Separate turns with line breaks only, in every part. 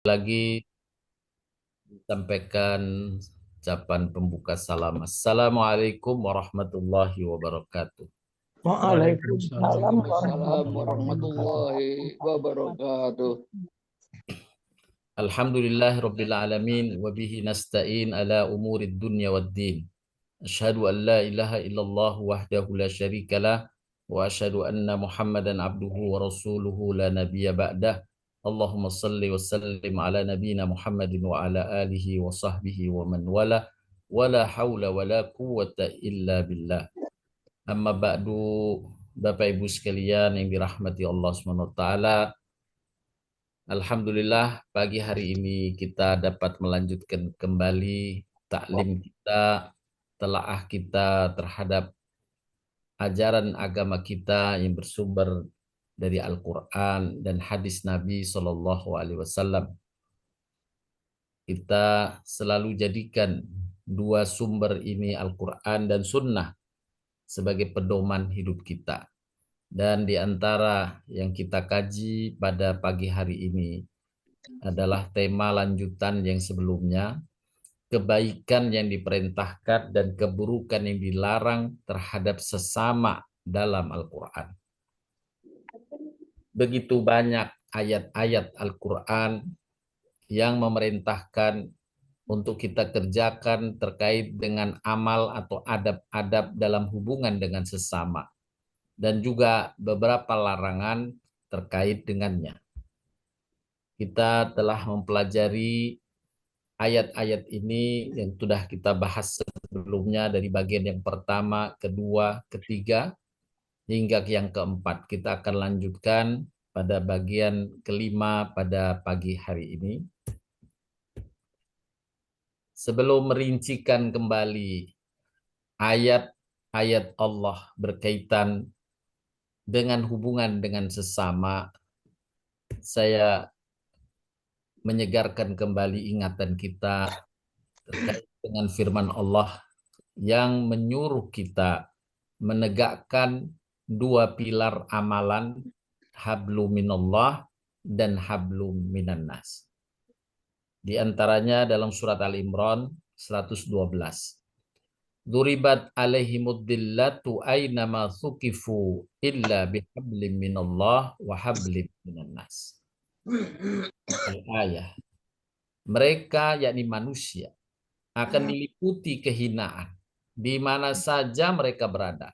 lagi sampaikan ucapan pembuka salam. Assalamualaikum warahmatullahi wabarakatuh.
Waalaikumsalam
Waalaikumsalam
warahmatullahi
warahmatullahi wabarakatuh.
Alhamdulillahirabbil alamin wa bihi nasta'in ala umurid dunya waddin. Asyhadu an la ilaha illallah wahdahu la syarikalah wa asyhadu anna Muhammadan abduhu wa rasuluhu la nabiyya ba'dah. Allahumma salli wa sallim ala nabiyyina Muhammadin wa ala alihi wa sahbihi wa man wala wa la haula wa la quwwata illa billah. Amma ba'du, Bapak Ibu sekalian yang dirahmati Allah Subhanahu wa taala. Alhamdulillah pagi hari ini kita dapat melanjutkan kembali taklim kita, telaah kita terhadap ajaran agama kita yang bersumber dari Al-Quran dan hadis Nabi Shallallahu Alaihi Wasallam. Kita selalu jadikan dua sumber ini, Al-Quran dan Sunnah, sebagai pedoman hidup kita. Dan di antara yang kita kaji pada pagi hari ini adalah tema lanjutan yang sebelumnya, kebaikan yang diperintahkan dan keburukan yang dilarang terhadap sesama dalam Al-Quran. Begitu banyak ayat-ayat Al-Quran yang memerintahkan untuk kita kerjakan terkait dengan amal atau adab-adab dalam hubungan dengan sesama. Dan juga beberapa larangan terkait dengannya. Kita telah mempelajari ayat-ayat ini yang sudah kita bahas sebelumnya dari bagian yang pertama, kedua, ketiga, hingga yang keempat. Kita akan lanjutkan pada bagian kelima pada pagi hari ini. Sebelum merincikan kembali ayat-ayat Allah berkaitan dengan hubungan dengan sesama, saya menyegarkan kembali ingatan kita terkait dengan firman Allah yang menyuruh kita menegakkan dua pilar amalan, hablum minallah dan hablum minan nas. Di antaranya dalam surat Al-Imran 112. Duribat alaihimud dillatu aynama thuqifu illa bihablim minallah wa hablim minan nas. Al-ayah. Mereka, yakni manusia, akan diliputi kehinaan di mana saja mereka berada,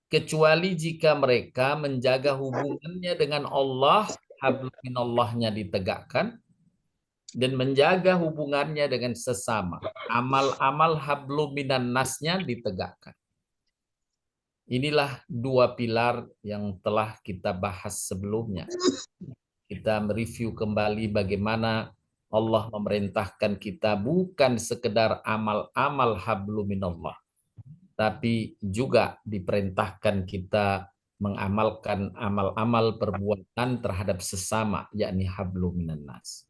kecuali jika mereka menjaga hubungannya dengan Allah, hablum minallahnya ditegakkan, dan menjaga hubungannya dengan sesama, amal-amal hablum minan nasnya ditegakkan. Inilah dua pilar yang telah kita bahas sebelumnya. Kita mereview kembali bagaimana Allah memerintahkan kita bukan sekedar amal-amal hablum minallah, tapi juga diperintahkan kita mengamalkan amal-amal perbuatan terhadap sesama, yakni hablum minan nas.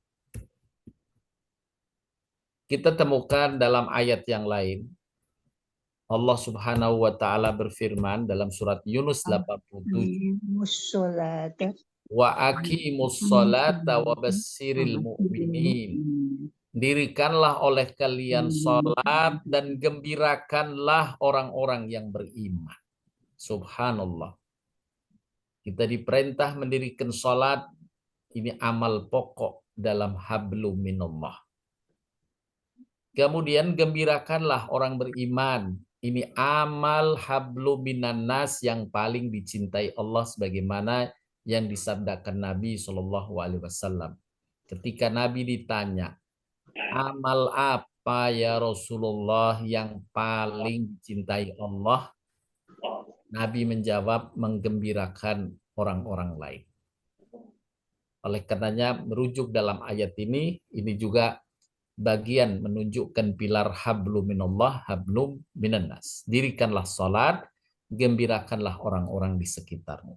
Kita temukan dalam ayat yang lain, Allah Subhanahu wa taala berfirman dalam surat Yunus 87, wa aqimus sholata wa basyiril mu'minin. Dirikanlah oleh kalian salat dan gembirakanlah orang-orang yang beriman. Subhanallah. Kita diperintah mendirikan salat, ini amal pokok dalam hablum minallah. Kemudian gembirakanlah orang beriman. Ini amal hablum minan nas yang paling dicintai Allah, sebagaimana yang disabdakan Nabi SAW. Ketika Nabi ditanya, amal apa ya Rasulullah yang paling dicintai Allah? Nabi menjawab, menggembirakan orang-orang lain. Oleh karenanya merujuk dalam ayat ini juga bagian menunjukkan pilar hablum minallah, hablum minan nas. Dirikanlah salat, gembirakanlah orang-orang di sekitarmu.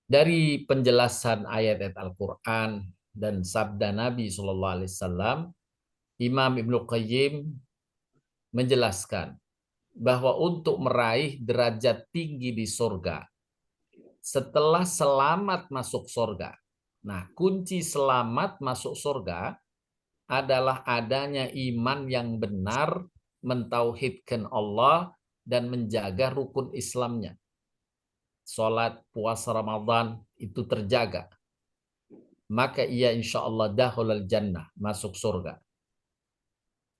Dari penjelasan ayat-ayat Al-Quran dan sabda Nabi SAW, Imam Ibnu Qayyim menjelaskan bahwa untuk meraih derajat tinggi di surga, setelah selamat masuk surga. Nah, kunci selamat masuk surga adalah adanya iman yang benar, mentauhidkan Allah, dan menjaga rukun Islamnya. Salat, puasa Ramadan itu terjaga. Maka ia insya Allah dakhulal jannah, masuk surga.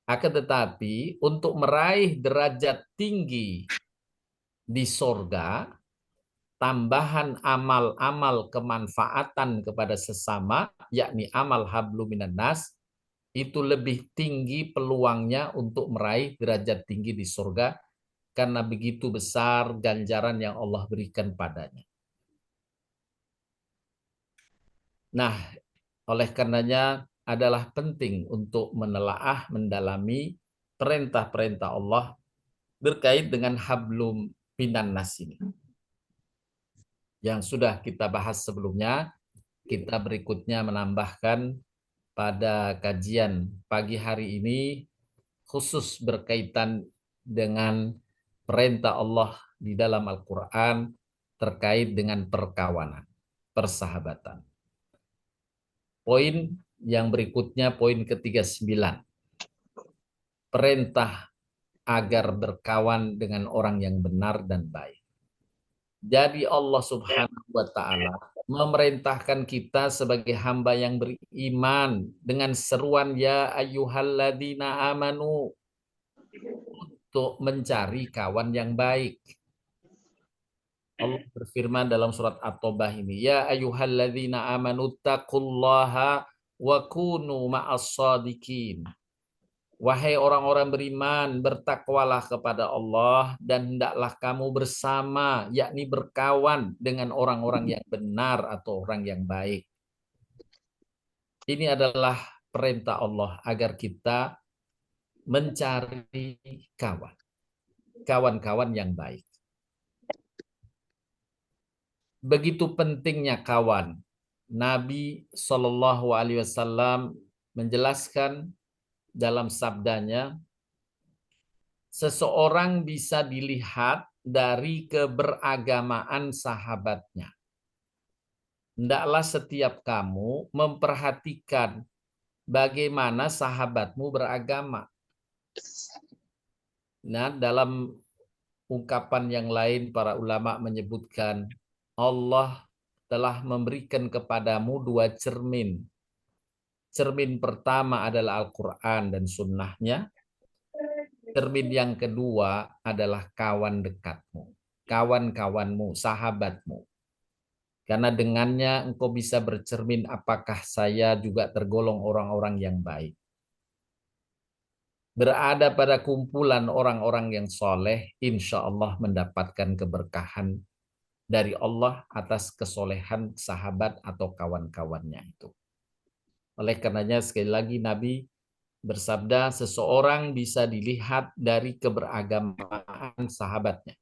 Akan tetapi untuk meraih derajat tinggi di surga, tambahan amal-amal kemanfaatan kepada sesama, yakni amal hablum minan nas, itu lebih tinggi peluangnya untuk meraih derajat tinggi di surga, karena begitu besar ganjaran yang Allah berikan padanya. Nah, oleh karenanya adalah penting untuk menelaah, mendalami perintah-perintah Allah berkait dengan hablum minan nas ini. Yang sudah kita bahas sebelumnya, kita berikutnya menambahkan pada kajian pagi hari ini khusus berkaitan dengan perintah Allah di dalam Al-Quran terkait dengan perkawanan, persahabatan. Poin yang berikutnya, poin ke-39. Perintah agar berkawan dengan orang yang benar dan baik. Jadi Allah Subhanahu wa Ta'ala memerintahkan kita sebagai hamba yang beriman dengan seruan ya ayyuhalladzina amanu untuk mencari kawan yang baik. Allah berfirman dalam surat At-Taubah ini, ya ayyuhalladzina amanu taqullaha wa kunu ma'as shadiqin. Wahai orang-orang beriman, bertakwalah kepada Allah dan hendaklah kamu bersama, yakni berkawan dengan orang-orang yang benar atau orang yang baik. Ini adalah perintah Allah agar kita mencari kawan-kawan yang baik. Begitu pentingnya kawan. Nabi Shallallahu Alaihi Wasallam menjelaskan dalam sabdanya, seseorang bisa dilihat dari keberagamaan sahabatnya. Hendaklah setiap kamu memperhatikan bagaimana sahabatmu beragama. Nah, dalam ungkapan yang lain para ulama menyebutkan Allah telah memberikan kepadamu dua cermin. Cermin pertama adalah Al-Quran dan sunnahnya. Cermin yang kedua adalah kawan dekatmu, kawan-kawanmu, sahabatmu. Karena dengannya engkau bisa bercermin apakah saya juga tergolong orang-orang yang baik. Berada pada kumpulan orang-orang yang soleh, insya Allah mendapatkan keberkahan dari Allah atas kesolehan sahabat atau kawan-kawannya itu. Oleh karenanya sekali lagi Nabi bersabda, seseorang bisa dilihat dari keberagamaan sahabatnya.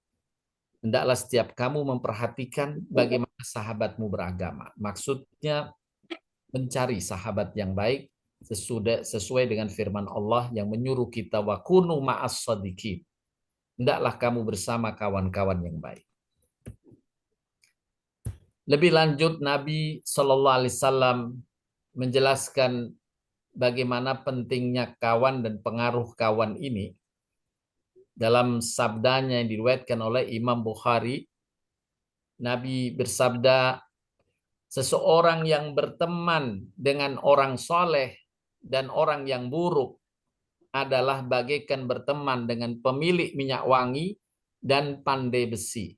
Hendaklah setiap kamu memperhatikan bagaimana sahabatmu beragama. Maksudnya mencari sahabat yang baik sesuai dengan firman Allah yang menyuruh kita wa kunu ma'as shadiqin. Hendaklah kamu bersama kawan-kawan yang baik. Lebih lanjut Nabi Shallallahu Alaihi Wasallam menjelaskan bagaimana pentingnya kawan dan pengaruh kawan ini dalam sabdanya yang diriwayatkan oleh Imam Bukhari. Nabi bersabda, seseorang yang berteman dengan orang soleh dan orang yang buruk adalah bagaikan berteman dengan pemilik minyak wangi dan pandai besi.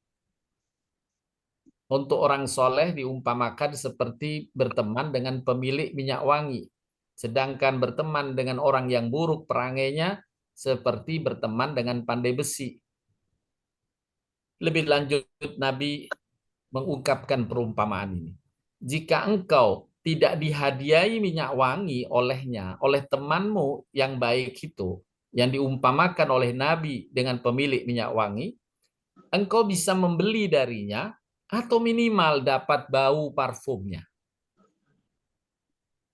Untuk orang soleh diumpamakan seperti berteman dengan pemilik minyak wangi. Sedangkan berteman dengan orang yang buruk perangainya seperti berteman dengan pandai besi. Lebih lanjut Nabi mengungkapkan perumpamaan ini. Jika engkau tidak dihadiahi minyak wangi olehnya, oleh temanmu yang baik itu, yang diumpamakan oleh Nabi dengan pemilik minyak wangi, engkau bisa membeli darinya atau minimal dapat bau parfumnya.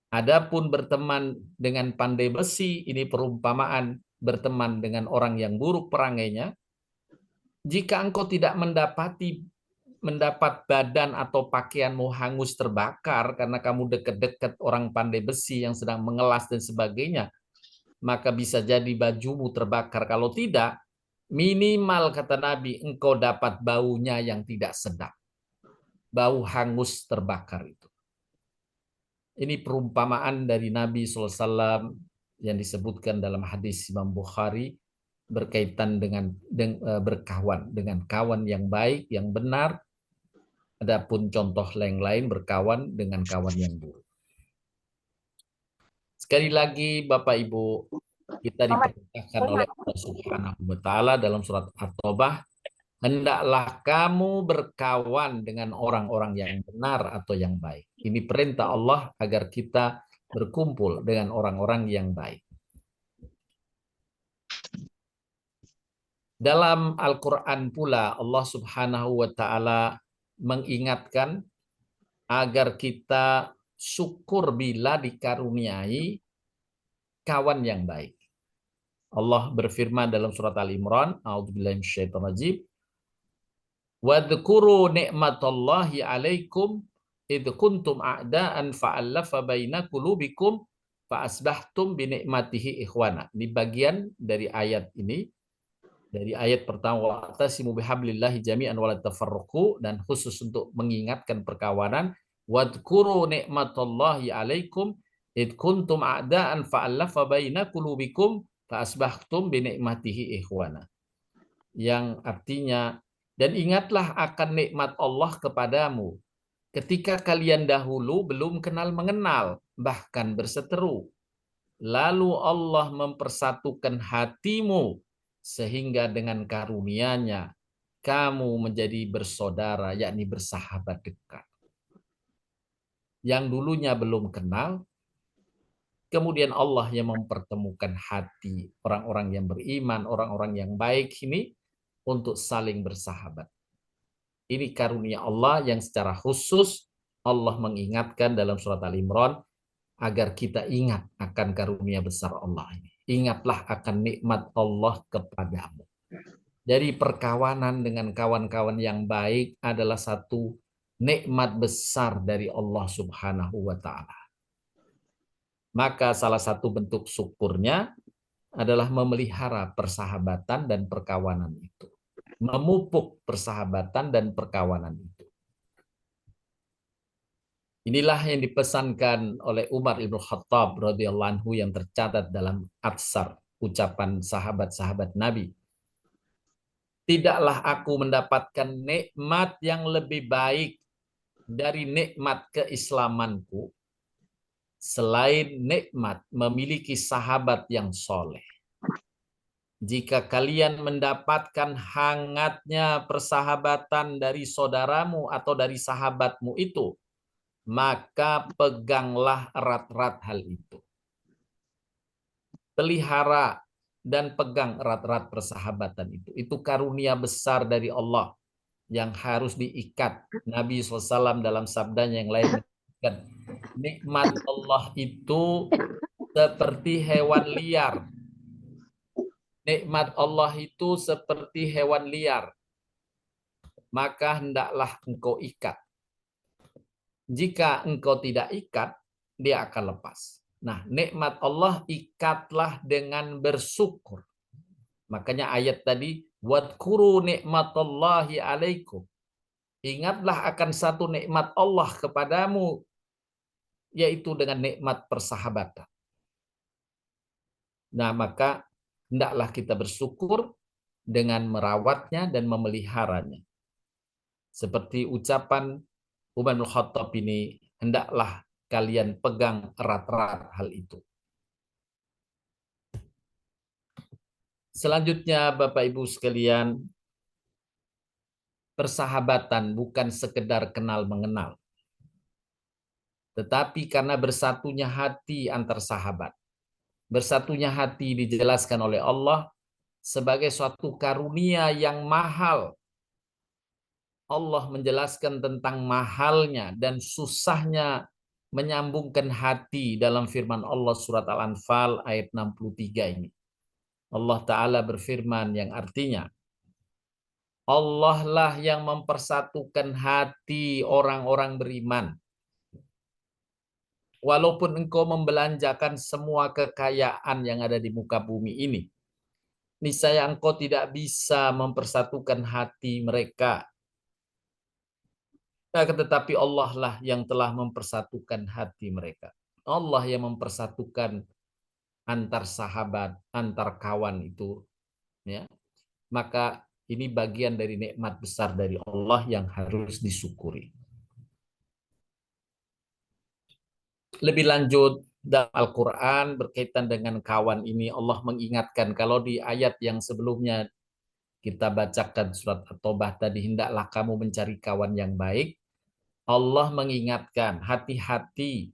Adapun berteman dengan pandai besi, ini perumpamaan berteman dengan orang yang buruk perangainya. Jika engkau tidak mendapati mendapat badan atau pakaianmu hangus terbakar karena kamu dekat-dekat orang pandai besi yang sedang mengelas dan sebagainya, maka bisa jadi bajumu terbakar. Kalau tidak, minimal kata Nabi, engkau dapat baunya yang tidak sedap. Bau hangus terbakar itu. Ini perumpamaan dari Nabi SAW yang disebutkan dalam hadis Imam Bukhari berkaitan dengan berkawan dengan kawan yang baik, yang benar. Adapun contoh yang lain berkawan dengan kawan yang buruk. Sekali lagi Bapak Ibu, kita diperintahkan oleh Allah Subhanahu wa taala dalam surat At-Taubah, hendaklah kamu berkawan dengan orang-orang yang benar atau yang baik. Ini perintah Allah agar kita berkumpul dengan orang-orang yang baik. Dalam Al-Quran pula Allah Subhanahu wa taala mengingatkan agar kita syukur bila dikaruniai kawan yang baik. Allah berfirman dalam surat Al-Imran, a'udzubillahi minasyaitonirrajim, wadhkuru ni'matallahi 'alaikum idh kuntum a'da'an fa'alafa baina qulubikum fa asbahtum bi ni'matihi ikhwana. Di bagian dari ayat ini, dari ayat pertama wa'tasimu bihablillahi jami'an wa la tafarraqu, dan khusus untuk mengingatkan perkawanan, wadhkuru ni'matallahi 'alaikum id kuntum a'da'an fa'alafa baina qulubikum fa asbahtum bi ni'matihi ikhwana. Yang artinya, dan ingatlah akan nikmat Allah kepadamu ketika kalian dahulu belum kenal mengenal, bahkan berseteru. Lalu Allah mempersatukan hatimu sehingga dengan karunia-Nya kamu menjadi bersaudara, yakni bersahabat dekat. Yang dulunya belum kenal, kemudian Allah yang mempertemukan hati orang-orang yang beriman, orang-orang yang baik ini untuk saling bersahabat. Ini karunia Allah yang secara khusus Allah mengingatkan dalam surat Al-Imran agar kita ingat akan karunia besar Allah ini. Ingatlah akan nikmat Allah kepadamu. Dari perkawanan dengan kawan-kawan yang baik adalah satu nikmat besar dari Allah Subhanahu wa taala. Maka salah satu bentuk syukurnya adalah memelihara persahabatan dan perkawanan itu. Memupuk persahabatan dan perkawanan itu. Inilah yang dipesankan oleh Umar Ibn Khattab radhiyallahu anhu yang tercatat dalam Atsar, ucapan sahabat-sahabat Nabi. Tidaklah aku mendapatkan nikmat yang lebih baik dari nikmat keislamanku selain nikmat memiliki sahabat yang soleh. Jika kalian mendapatkan hangatnya persahabatan dari saudaramu atau dari sahabatmu itu, maka peganglah erat-erat hal itu. Pelihara dan pegang erat-erat persahabatan itu. Itu karunia besar dari Allah yang harus diikat. Nabi SAW dalam sabdanya yang lain mengatakan, nikmat Allah itu seperti hewan liar. Nikmat Allah itu seperti hewan liar. Maka hendaklah engkau ikat. Jika engkau tidak ikat, dia akan lepas. Nah, nikmat Allah ikatlah dengan bersyukur. Makanya ayat tadi, wadhkuru nikmatallahi alaikum. Ingatlah akan satu nikmat Allah kepadamu, yaitu dengan nikmat persahabatan. Nah, maka hendaklah kita bersyukur dengan merawatnya dan memeliharanya. Seperti ucapan Umar bin Khattab ini, hendaklah kalian pegang erat-erat hal itu. Selanjutnya Bapak Ibu sekalian, persahabatan bukan sekedar kenal mengenal, tetapi karena bersatunya hati antar sahabat. Bersatunya hati dijelaskan oleh Allah sebagai suatu karunia yang mahal. Allah menjelaskan tentang mahalnya dan susahnya menyambungkan hati dalam firman Allah surat Al-Anfal ayat 63 ini. Allah Ta'ala berfirman yang artinya, Allah lah yang mempersatukan hati orang-orang beriman. Walaupun engkau membelanjakan semua kekayaan yang ada di muka bumi ini, niscaya engkau tidak bisa mempersatukan hati mereka. Tetapi Allah lah yang telah mempersatukan hati mereka. Allah yang mempersatukan antar sahabat, antar kawan itu, ya. Maka ini bagian dari nikmat besar dari Allah yang harus disyukuri. Lebih lanjut dalam Al-Quran berkaitan dengan kawan ini, Allah mengingatkan kalau di ayat yang sebelumnya kita bacakan surat At-Taubah tadi, hendaklah kamu mencari kawan yang baik. Allah mengingatkan hati-hati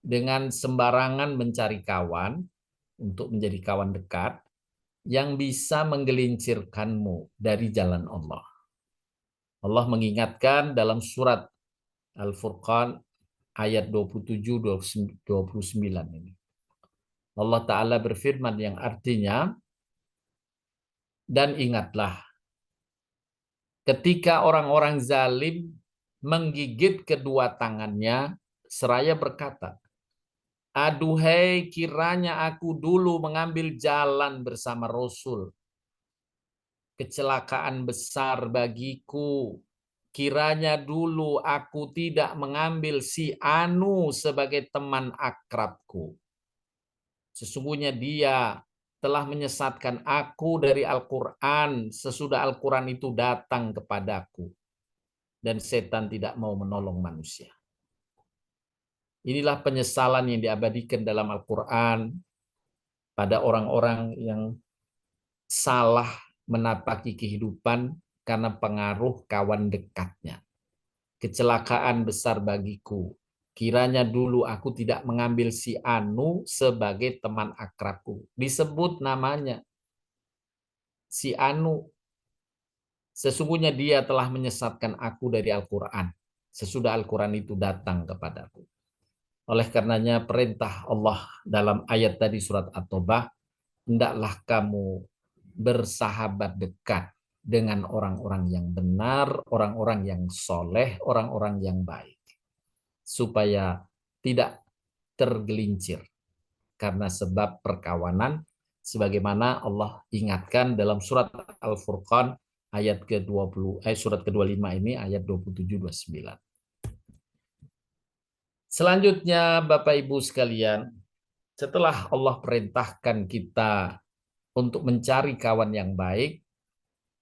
dengan sembarangan mencari kawan untuk menjadi kawan dekat yang bisa menggelincirkanmu dari jalan Allah. Allah mengingatkan dalam surat Al-Furqan ayat 27-29 ini. Allah Ta'ala berfirman yang artinya, dan ingatlah ketika orang-orang zalim menggigit kedua tangannya seraya berkata, aduhai kiranya aku dulu mengambil jalan bersama Rasul. Kecelakaan besar bagiku. Kiranya dulu aku tidak mengambil si Anu sebagai teman akrabku. Sesungguhnya dia telah menyesatkan aku dari Al-Quran sesudah Al-Quran itu datang kepadaku. Dan setan tidak mau menolong manusia. Inilah penyesalan yang diabadikan dalam Al-Quran pada orang-orang yang salah menapaki kehidupan karena pengaruh kawan dekatnya. Kecelakaan besar bagiku. Kiranya dulu aku tidak mengambil si Anu sebagai teman akrabku. Disebut namanya. Si Anu. Sesungguhnya dia telah menyesatkan aku dari Al-Quran. Sesudah Al-Quran itu datang kepadaku. Oleh karenanya perintah Allah dalam ayat tadi surat At-Taubah, hendaklah kamu bersahabat dekat dengan orang-orang yang benar, orang-orang yang soleh, orang-orang yang baik. Supaya tidak tergelincir karena sebab perkawanan, sebagaimana Allah ingatkan dalam surat Al-Furqan ayat ke-20, surat ke-25 ini ayat 27-29. Selanjutnya Bapak Ibu sekalian, setelah Allah perintahkan kita untuk mencari kawan yang baik,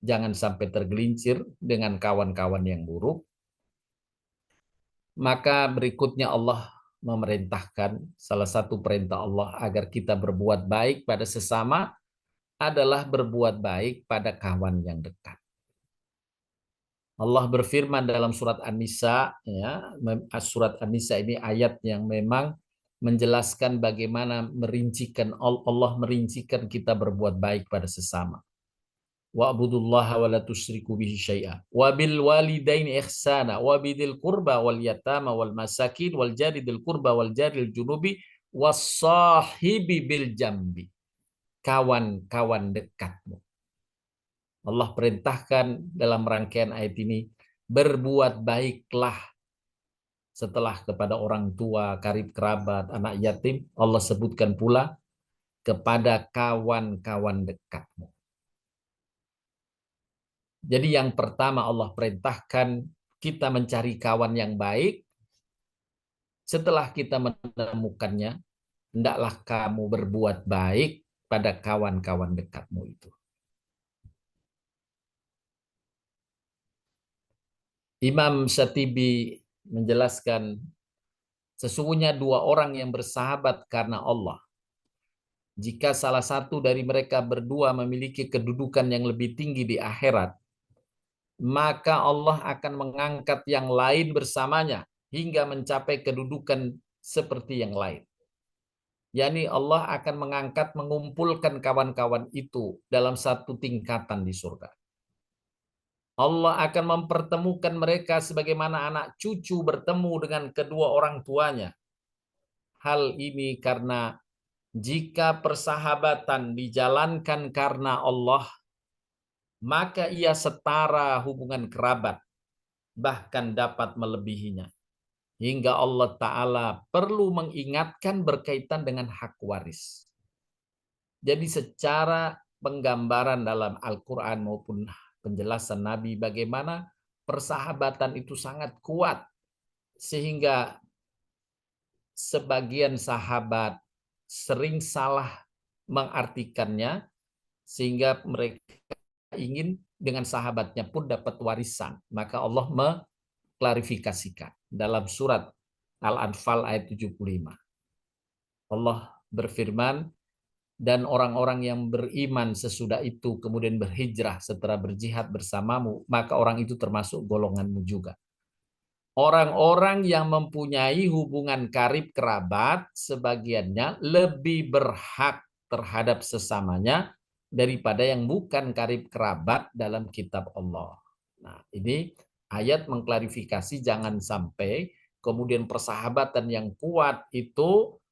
jangan sampai tergelincir dengan kawan-kawan yang buruk, maka berikutnya Allah memerintahkan, salah satu perintah Allah agar kita berbuat baik pada sesama adalah berbuat baik pada kawan yang dekat. Allah berfirman dalam surat An-Nisa, ya, surat An-Nisa ini ayat yang memang menjelaskan bagaimana Allah merincikan kita berbuat baik pada sesama. Wa'budullaha wa la tusyriku bihi syai'a. Wa bil walidaini ihsana wa bidil qurba wal yatama wal masakin wal jaridil qurba wal jaril junubi was sahibi bil jambi. Kawan-kawan dekatmu. Allah perintahkan dalam rangkaian ayat ini, berbuat baiklah setelah kepada orang tua, karib kerabat, anak yatim. Allah sebutkan pula kepada kawan-kawan dekatmu. Jadi yang pertama Allah perintahkan kita mencari kawan yang baik. Setelah kita menemukannya, hendaklah kamu berbuat baik pada kawan-kawan dekatmu itu. Imam Syatibi menjelaskan, sesungguhnya dua orang yang bersahabat karena Allah, jika salah satu dari mereka berdua memiliki kedudukan yang lebih tinggi di akhirat, maka Allah akan mengangkat yang lain bersamanya hingga mencapai kedudukan seperti yang lain. Yani Allah akan mengangkat, mengumpulkan kawan-kawan itu dalam satu tingkatan di surga. Allah akan mempertemukan mereka sebagaimana anak cucu bertemu dengan kedua orang tuanya. Hal ini karena jika persahabatan dijalankan karena Allah, maka ia setara hubungan kerabat, bahkan dapat melebihinya. Hingga Allah Ta'ala perlu mengingatkan berkaitan dengan hak waris. Jadi secara penggambaran dalam Al-Quran maupun penjelasan Nabi bagaimana persahabatan itu sangat kuat, sehingga sebagian sahabat sering salah mengartikannya, sehingga mereka ingin dengan sahabatnya pun dapat warisan. Maka Allah mengklarifikasikan dalam surat Al-Anfal ayat 75. Allah berfirman, dan orang-orang yang beriman sesudah itu kemudian berhijrah setelah berjihad bersamamu, maka orang itu termasuk golonganmu juga. Orang-orang yang mempunyai hubungan karib kerabat, sebagiannya lebih berhak terhadap sesamanya daripada yang bukan karib kerabat dalam kitab Allah. Nah, ini ayat mengklarifikasi jangan sampai kemudian persahabatan yang kuat itu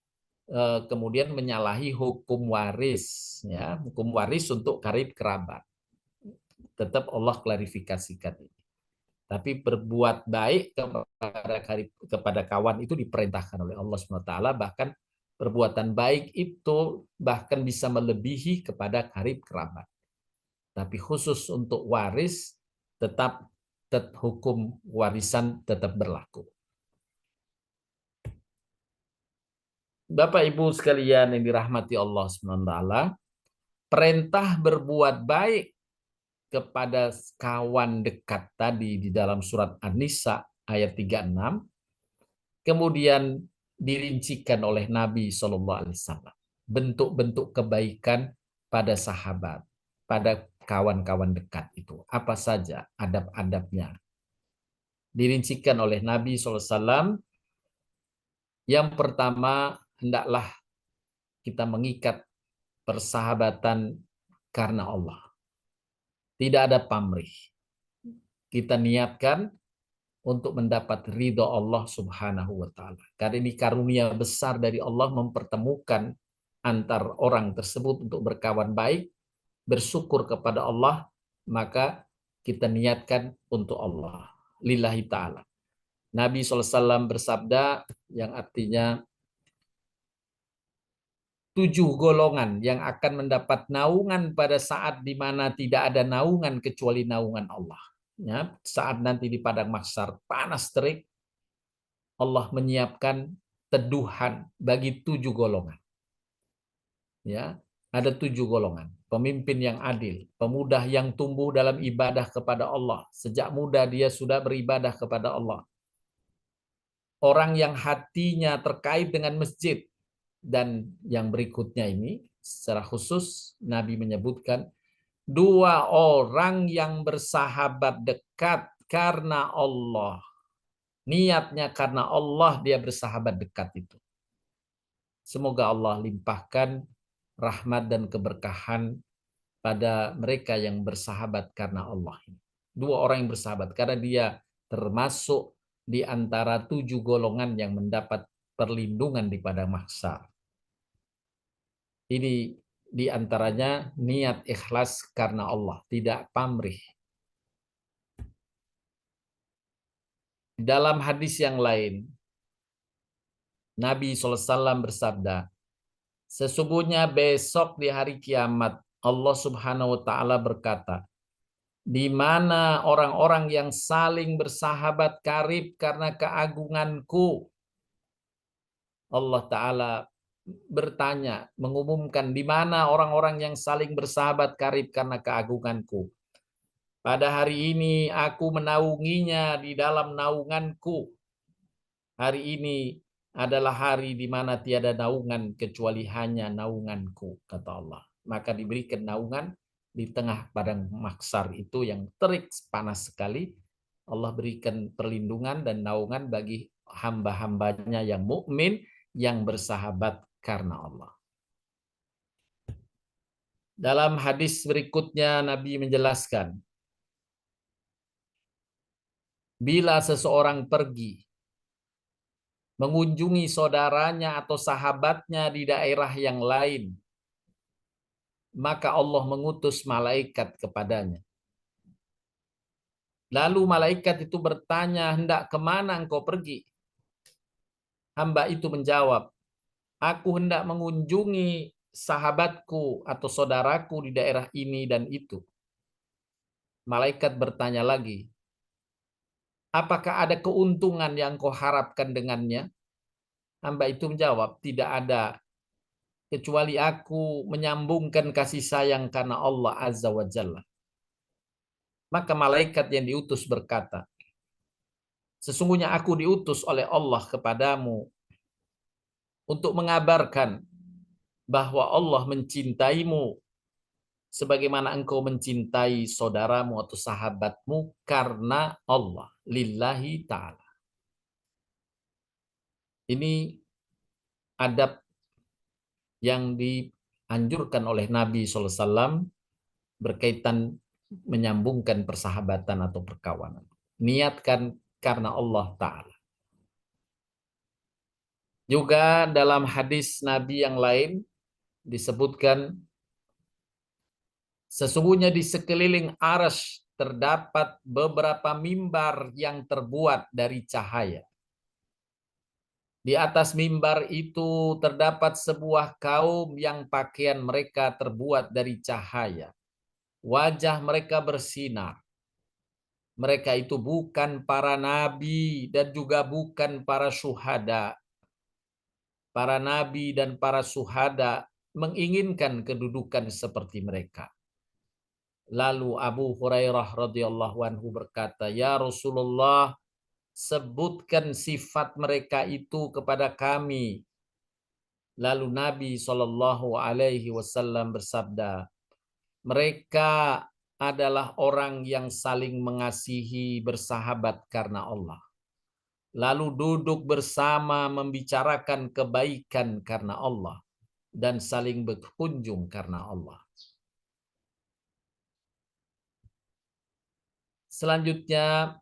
kemudian menyalahi hukum waris, ya, hukum waris untuk karib kerabat. Tetap Allah klarifikasikan ini. Tapi berbuat baik kepada kawan itu diperintahkan oleh Allah SWT. Bahkan perbuatan baik itu bahkan bisa melebihi kepada karib kerabat. Tapi khusus untuk waris tetap hukum warisan tetap berlaku. Bapak Ibu sekalian yang dirahmati Allah SWT, perintah berbuat baik kepada kawan dekat tadi di dalam surat An-Nisa ayat 36 kemudian dirincikan oleh Nabi SAW. Bentuk-bentuk kebaikan pada sahabat, pada kawan-kawan dekat itu. Apa saja adab-adabnya. Dirincikan oleh Nabi SAW. Yang pertama, hendaklah kita mengikat persahabatan karena Allah. Tidak ada pamrih. Kita niatkan untuk mendapat ridho Allah Subhanahu wa Ta'ala. Karena ini karunia besar dari Allah mempertemukan antar orang tersebut untuk berkawan baik, bersyukur kepada Allah, maka kita niatkan untuk Allah. Lillahi Ta'ala. Nabi SAW bersabda yang artinya 7 golongan yang akan mendapat naungan pada saat di mana tidak ada naungan kecuali naungan Allah. Ya, saat nanti di padang mahsyar panas terik, Allah menyiapkan teduhan bagi 7 golongan. Ya, ada 7 golongan. Pemimpin yang adil, pemuda yang tumbuh dalam ibadah kepada Allah. Sejak muda dia sudah beribadah kepada Allah. Orang yang hatinya terkait dengan masjid. Dan yang berikutnya ini, secara khusus Nabi menyebutkan 2 orang yang bersahabat dekat karena Allah. Niatnya karena Allah dia bersahabat dekat itu. Semoga Allah limpahkan rahmat dan keberkahan pada mereka yang bersahabat karena Allah. 2 orang yang bersahabat karena dia termasuk di antara 7 golongan yang mendapat perlindungan di padang mahsyar. Ini di antaranya niat ikhlas karena Allah, tidak pamrih. Dalam hadis yang lain, Nabi SAW bersabda, sesungguhnya besok di hari kiamat, Allah Subhanahu wa Ta'ala berkata, di mana orang-orang yang saling bersahabat karib karena keagunganku. Allah Ta'ala bertanya, mengumumkan di mana orang-orang yang saling bersahabat karib karena keagunganku. Pada hari ini aku menaunginya di dalam naunganku. Hari ini adalah hari di mana tiada naungan kecuali hanya naunganku, kata Allah. Maka diberikan naungan di tengah padang mahsyar itu yang terik panas sekali. Allah berikan perlindungan dan naungan bagi hamba-hambanya yang mukmin yang bersahabat karena Allah. Dalam hadis berikutnya Nabi menjelaskan, bila seseorang pergi mengunjungi saudaranya atau sahabatnya di daerah yang lain, maka Allah mengutus malaikat kepadanya. Lalu malaikat itu bertanya, hendak kemana engkau pergi? Hamba itu menjawab, aku hendak mengunjungi sahabatku atau saudaraku di daerah ini dan itu. Malaikat bertanya lagi, apakah ada keuntungan yang kau harapkan dengannya? Hamba itu menjawab, tidak ada, kecuali aku menyambungkan kasih sayang karena Allah Azza wa Jalla. Maka malaikat yang diutus berkata, sesungguhnya aku diutus oleh Allah kepadamu untuk mengabarkan bahwa Allah mencintaimu sebagaimana engkau mencintai saudaramu atau sahabatmu karena Allah, lillahi ta'ala. Ini adab yang dianjurkan oleh Nabi SAW berkaitan menyambungkan persahabatan atau perkawanan. Niatkan karena Allah Ta'ala. Juga dalam hadis Nabi yang lain disebutkan, sesungguhnya di sekeliling arsy terdapat beberapa mimbar yang terbuat dari cahaya. Di atas mimbar itu terdapat sebuah kaum yang pakaian mereka terbuat dari cahaya. Wajah mereka bersinar. Mereka itu bukan para nabi dan juga bukan para syuhada. Para nabi dan para syuhada menginginkan kedudukan seperti mereka. Lalu Abu Hurairah radhiyallahu anhu berkata, ya Rasulullah, sebutkan sifat mereka itu kepada kami. Lalu Nabi Shallallahu Alaihi Wasallam bersabda, mereka adalah orang yang saling mengasihi, bersahabat karena Allah. Lalu duduk bersama membicarakan kebaikan karena Allah dan saling berkunjung karena Allah. Selanjutnya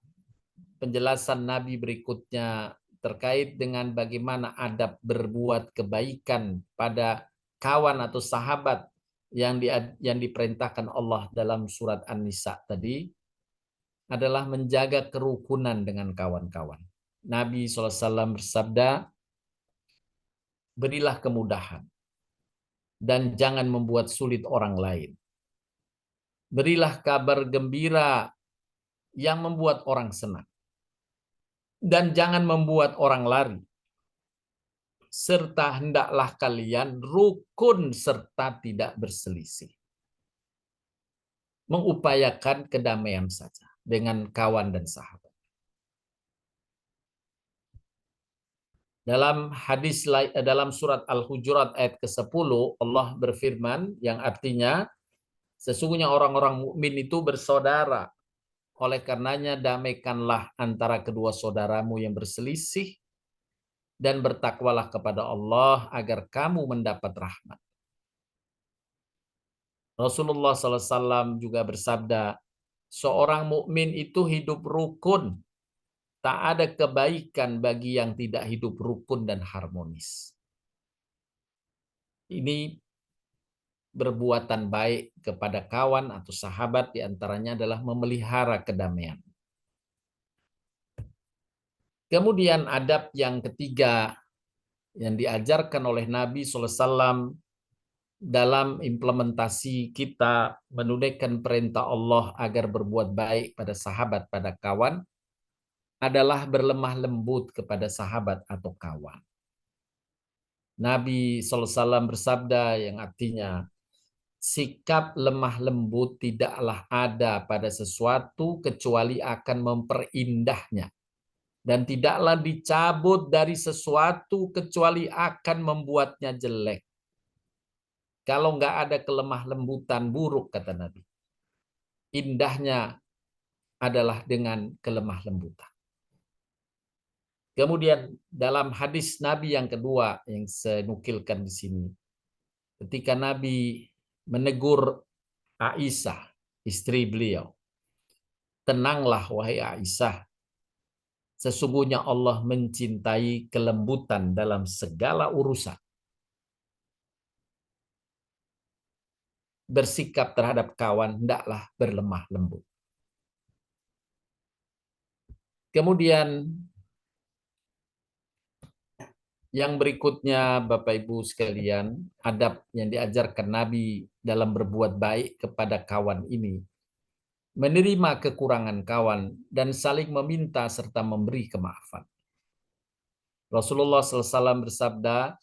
penjelasan Nabi berikutnya terkait dengan bagaimana adab berbuat kebaikan pada kawan atau sahabat yang diperintahkan Allah dalam surat An-Nisa tadi adalah menjaga kerukunan dengan kawan-kawan. Nabi SAW bersabda, berilah kemudahan dan jangan membuat sulit orang lain. Berilah kabar gembira yang membuat orang senang. Dan jangan membuat orang lari. Serta hendaklah kalian rukun serta tidak berselisih. Mengupayakan kedamaian saja dengan kawan dan sahabat. Dalam surat Al-Hujurat ayat ke-10 Allah berfirman yang artinya sesungguhnya orang-orang mukmin itu bersaudara. Oleh karenanya damaikanlah antara kedua saudaramu yang berselisih dan bertakwalah kepada Allah agar kamu mendapat rahmat. Rasulullah SAW juga bersabda, seorang mukmin itu hidup rukun. Tak ada kebaikan bagi yang tidak hidup rukun dan harmonis. Ini berbuatan baik kepada kawan atau sahabat diantaranya adalah memelihara kedamaian. Kemudian adab yang ketiga yang diajarkan oleh Nabi SAW dalam implementasi kita menunaikan perintah Allah agar berbuat baik pada sahabat, pada kawan, adalah berlemah lembut kepada sahabat atau kawan. Nabi SAW bersabda yang artinya, sikap lemah lembut tidaklah ada pada sesuatu kecuali akan memperindahnya. Dan tidaklah dicabut dari sesuatu kecuali akan membuatnya jelek. Kalau nggak ada kelemah lembutan buruk, kata Nabi. Indahnya adalah dengan kelemah lembutan. Kemudian dalam hadis Nabi yang kedua yang saya nukilkan di sini, ketika Nabi menegur Aisyah, istri beliau, tenanglah wahai Aisyah, sesungguhnya Allah mencintai kelembutan dalam segala urusan. Bersikap terhadap kawan hendaklah berlemah lembut. Kemudian yang berikutnya, Bapak Ibu sekalian, adab yang diajarkan Nabi dalam berbuat baik kepada kawan ini, menerima kekurangan kawan dan saling meminta serta memberi kemaafan. Rasulullah SAW bersabda,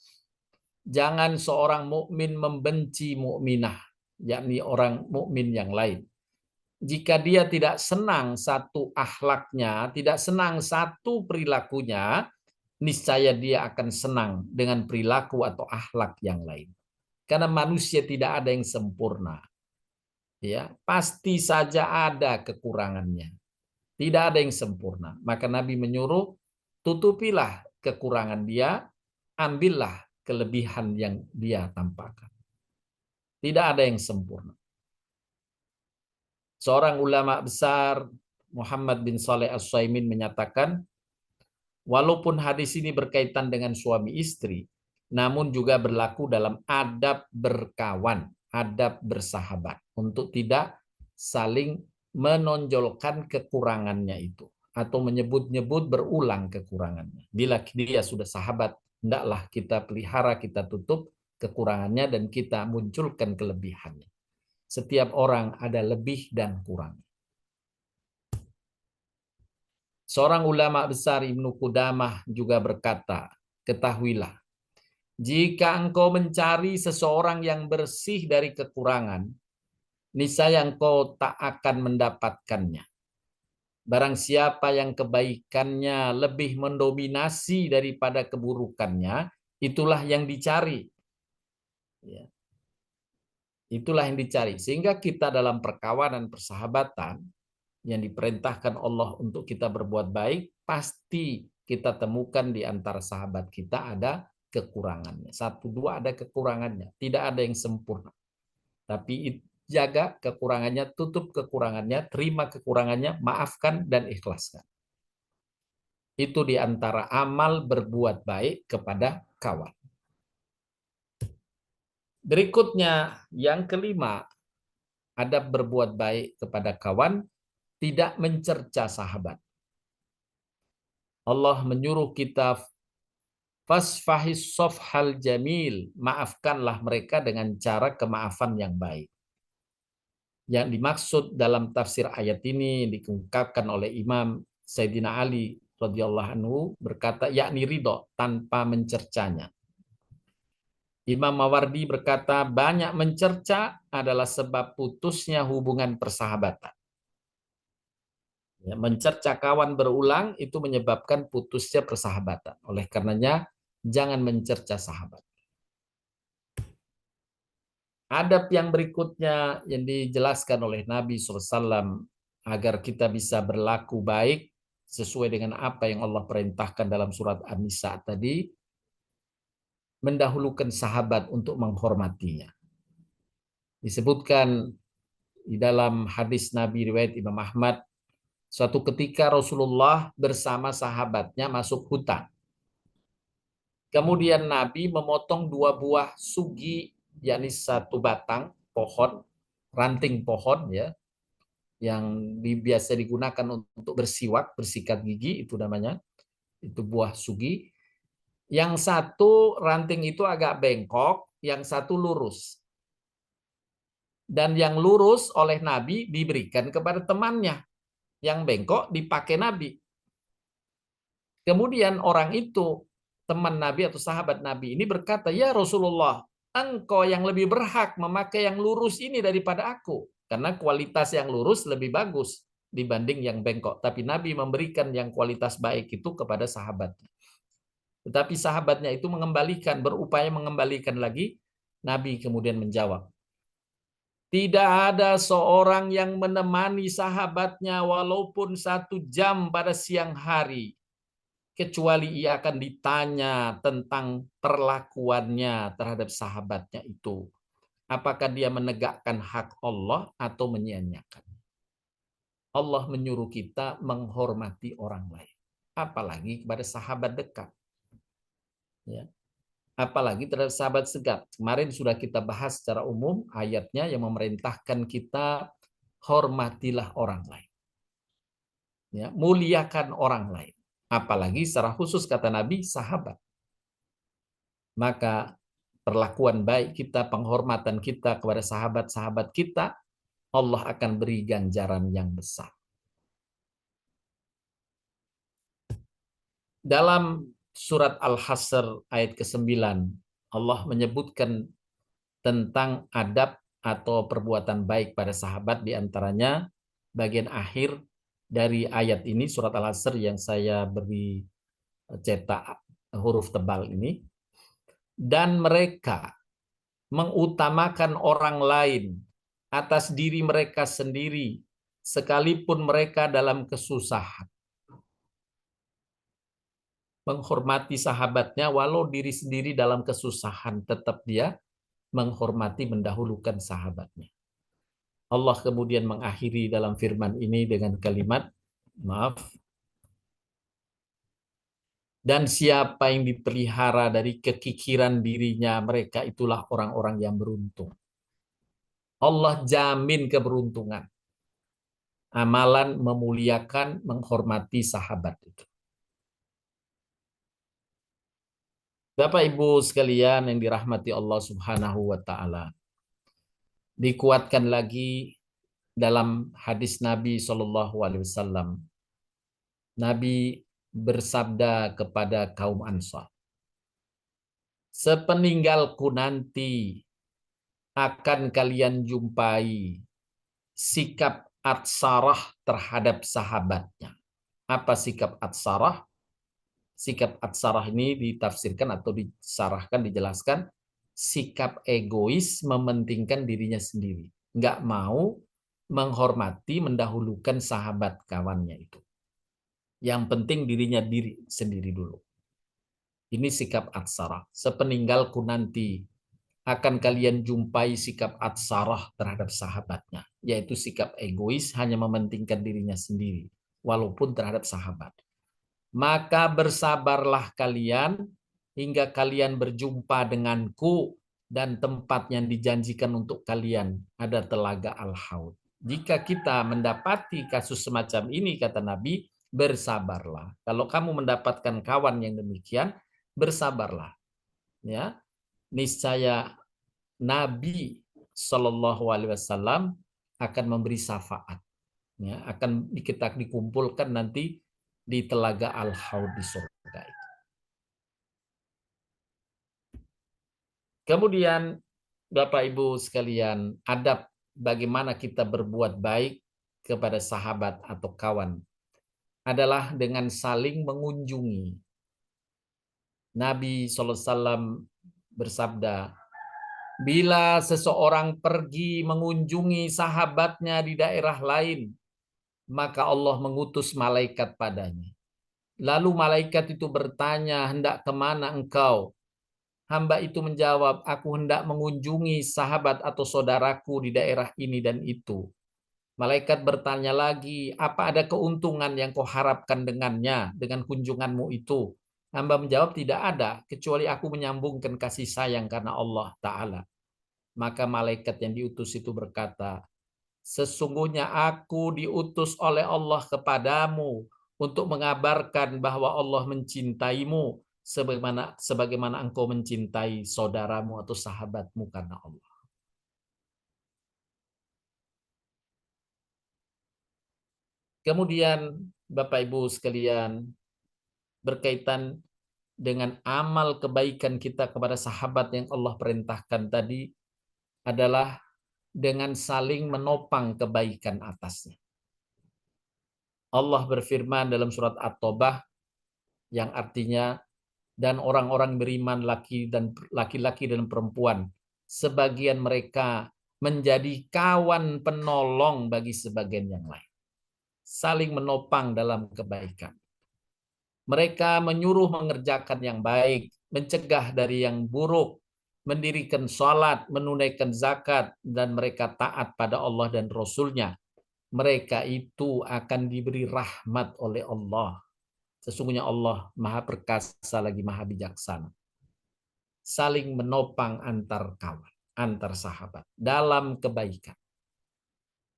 jangan seorang mukmin membenci mukminah, yakni orang mukmin yang lain. Jika dia tidak senang satu akhlaknya, tidak senang satu perilakunya, niscaya dia akan senang dengan perilaku atau akhlak yang lain. Karena manusia tidak ada yang sempurna. Ya, pasti saja ada kekurangannya. Tidak ada yang sempurna. Maka Nabi menyuruh, tutupilah kekurangan dia, ambillah kelebihan yang dia tampakkan. Tidak ada yang sempurna. Seorang ulama besar, Muhammad bin Saleh As-Utsaimin, menyatakan, walaupun hadis ini berkaitan dengan suami istri, namun juga berlaku dalam adab berkawan, adab bersahabat, untuk tidak saling menonjolkan kekurangannya itu, atau menyebut-nyebut berulang kekurangannya. Bila dia sudah sahabat, hendaklah kita pelihara, kita tutup kekurangannya, dan kita munculkan kelebihannya. Setiap orang ada lebih dan kurang. Seorang ulama besar Ibnu Qudamah juga berkata, ketahuilah, jika engkau mencari seseorang yang bersih dari kekurangan, niscaya engkau tak akan mendapatkannya. Barang siapa yang kebaikannya lebih mendominasi daripada keburukannya, itulah yang dicari. Ya. Itulah yang dicari. Sehingga kita dalam perkawanan, persahabatan, yang diperintahkan Allah untuk kita berbuat baik, pasti kita temukan di antara sahabat kita ada kekurangannya. Satu, dua ada kekurangannya. Tidak ada yang sempurna. Tapi jaga kekurangannya, tutup kekurangannya, terima kekurangannya, maafkan dan ikhlaskan. Itu di antara amal berbuat baik kepada kawan. Berikutnya, yang kelima, adab berbuat baik kepada kawan, tidak mencerca sahabat. Allah menyuruh kita fasfahis sofhal jamil, maafkanlah mereka dengan cara kemaafan yang baik. Yang dimaksud dalam tafsir ayat ini diungkapkan oleh Imam Sayyidina Ali radhiyallahu anhu berkata, yakni ridho tanpa mencercanya. Imam Mawardi berkata, banyak mencerca adalah sebab putusnya hubungan persahabatan. Ya, mencerca kawan berulang itu menyebabkan putusnya persahabatan. Oleh karenanya, jangan mencerca sahabat. Adab yang berikutnya yang dijelaskan oleh Nabi SAW agar kita bisa berlaku baik sesuai dengan apa yang Allah perintahkan dalam surat An-Nisa tadi, mendahulukan sahabat untuk menghormatinya. Disebutkan di dalam hadis Nabi riwayat Imam Ahmad, suatu ketika Rasulullah bersama sahabatnya masuk hutan. Kemudian Nabi memotong 2 buah sugi, yakni 1 batang pohon, ranting pohon ya, yang biasa digunakan untuk bersiwak, bersikat gigi, itu namanya. Itu buah sugi. Yang 1 ranting itu agak bengkok, yang 1 lurus. Dan yang lurus oleh Nabi diberikan kepada temannya. Yang bengkok dipakai Nabi. Kemudian orang itu, teman Nabi atau sahabat Nabi ini berkata, ya Rasulullah, engkau yang lebih berhak memakai yang lurus ini daripada aku. Karena kualitas yang lurus lebih bagus dibanding yang bengkok. Tapi Nabi memberikan yang kualitas baik itu kepada sahabatnya. Tetapi sahabatnya itu mengembalikan, berupaya mengembalikan lagi. Nabi kemudian menjawab, tidak ada seorang yang menemani sahabatnya walaupun 1 jam pada siang hari, kecuali ia akan ditanya tentang perlakuannya terhadap sahabatnya itu. Apakah dia menegakkan hak Allah atau menyia-nyiakan. Allah menyuruh kita menghormati orang lain. Apalagi kepada sahabat dekat. Ya. Apalagi terhadap sahabat dekat. Kemarin sudah kita bahas secara umum ayatnya yang memerintahkan kita hormatilah orang lain. Ya, muliakan orang lain. Apalagi secara khusus kata Nabi, sahabat. Maka perlakuan baik kita, penghormatan kita kepada sahabat-sahabat kita, Allah akan beri ganjaran yang besar. Dalam surat Al-Hasr ayat ke-9, Allah menyebutkan tentang adab atau perbuatan baik pada sahabat, diantaranya bagian akhir dari ayat ini, surat Al-Hasr yang saya beri cetak huruf tebal ini. Dan mereka mengutamakan orang lain atas diri mereka sendiri, sekalipun mereka dalam kesusahan. Menghormati sahabatnya walau diri sendiri dalam kesusahan, tetap dia menghormati, mendahulukan sahabatnya. Allah kemudian mengakhiri dalam firman ini dengan kalimat, maaf, dan siapa yang dipelihara dari kekikiran dirinya, mereka itulah orang-orang yang beruntung. Allah jamin keberuntungan. Amalan memuliakan, menghormati sahabat itu. Bapak Ibu sekalian yang dirahmati Allah Subhanahu wa taala. Dikuatkan lagi dalam hadis Nabi Shallallahu alaihi wasallam. Nabi bersabda kepada kaum Ansar, "Sepeninggalku nanti akan kalian jumpai sikap atsarah terhadap sahabatnya." Apa sikap atsarah? Sikap atsarah ini ditafsirkan atau disarahkan, dijelaskan, sikap egois mementingkan dirinya sendiri. Nggak mau menghormati, mendahulukan sahabat kawannya itu. Yang penting dirinya sendiri dulu. Ini sikap atsarah. Sepeninggalku nanti akan kalian jumpai sikap atsarah terhadap sahabatnya. Yaitu sikap egois, hanya mementingkan dirinya sendiri. Walaupun terhadap sahabat. Maka bersabarlah kalian hingga kalian berjumpa denganku dan tempat yang dijanjikan untuk kalian ada telaga Al-Haud. Jika kita mendapati kasus semacam ini, kata Nabi, bersabarlah. Kalau kamu mendapatkan kawan yang demikian, bersabarlah. Ya, niscaya Nabi Shallallahu Alaihi Wasallam akan memberi syafaat. Ya, akan kita dikumpulkan nanti di telaga Al-Haud di surga itu. Kemudian Bapak Ibu sekalian, adab bagaimana kita berbuat baik kepada sahabat atau kawan adalah dengan saling mengunjungi. Nabi SAW bersabda, bila seseorang pergi mengunjungi sahabatnya di daerah lain, maka Allah mengutus malaikat padanya. Lalu malaikat itu bertanya, hendak kemana engkau? Hamba itu menjawab, aku hendak mengunjungi sahabat atau saudaraku di daerah ini dan itu. Malaikat bertanya lagi, apa ada keuntungan yang kau harapkan dengannya, dengan kunjunganmu itu? Hamba menjawab, tidak ada, kecuali aku menyambungkan kasih sayang karena Allah Ta'ala. Maka malaikat yang diutus itu berkata, sesungguhnya aku diutus oleh Allah kepadamu untuk mengabarkan bahwa Allah mencintaimu sebagaimana engkau mencintai saudaramu atau sahabatmu karena Allah. Kemudian Bapak Ibu sekalian, berkaitan dengan amal kebaikan kita kepada sahabat yang Allah perintahkan tadi adalah dengan saling menopang kebaikan atasnya. Allah berfirman dalam surat At-Taubah yang artinya, dan orang-orang beriman laki-laki dan perempuan, sebagian mereka menjadi kawan penolong bagi sebagian yang lain. Saling menopang dalam kebaikan. Mereka menyuruh mengerjakan yang baik, mencegah dari yang buruk, mendirikan sholat, menunaikan zakat, dan mereka taat pada Allah dan Rasul-Nya. Mereka itu akan diberi rahmat oleh Allah. Sesungguhnya Allah Maha Perkasa lagi Maha Bijaksana. Saling menopang antar kawan, antar sahabat dalam kebaikan.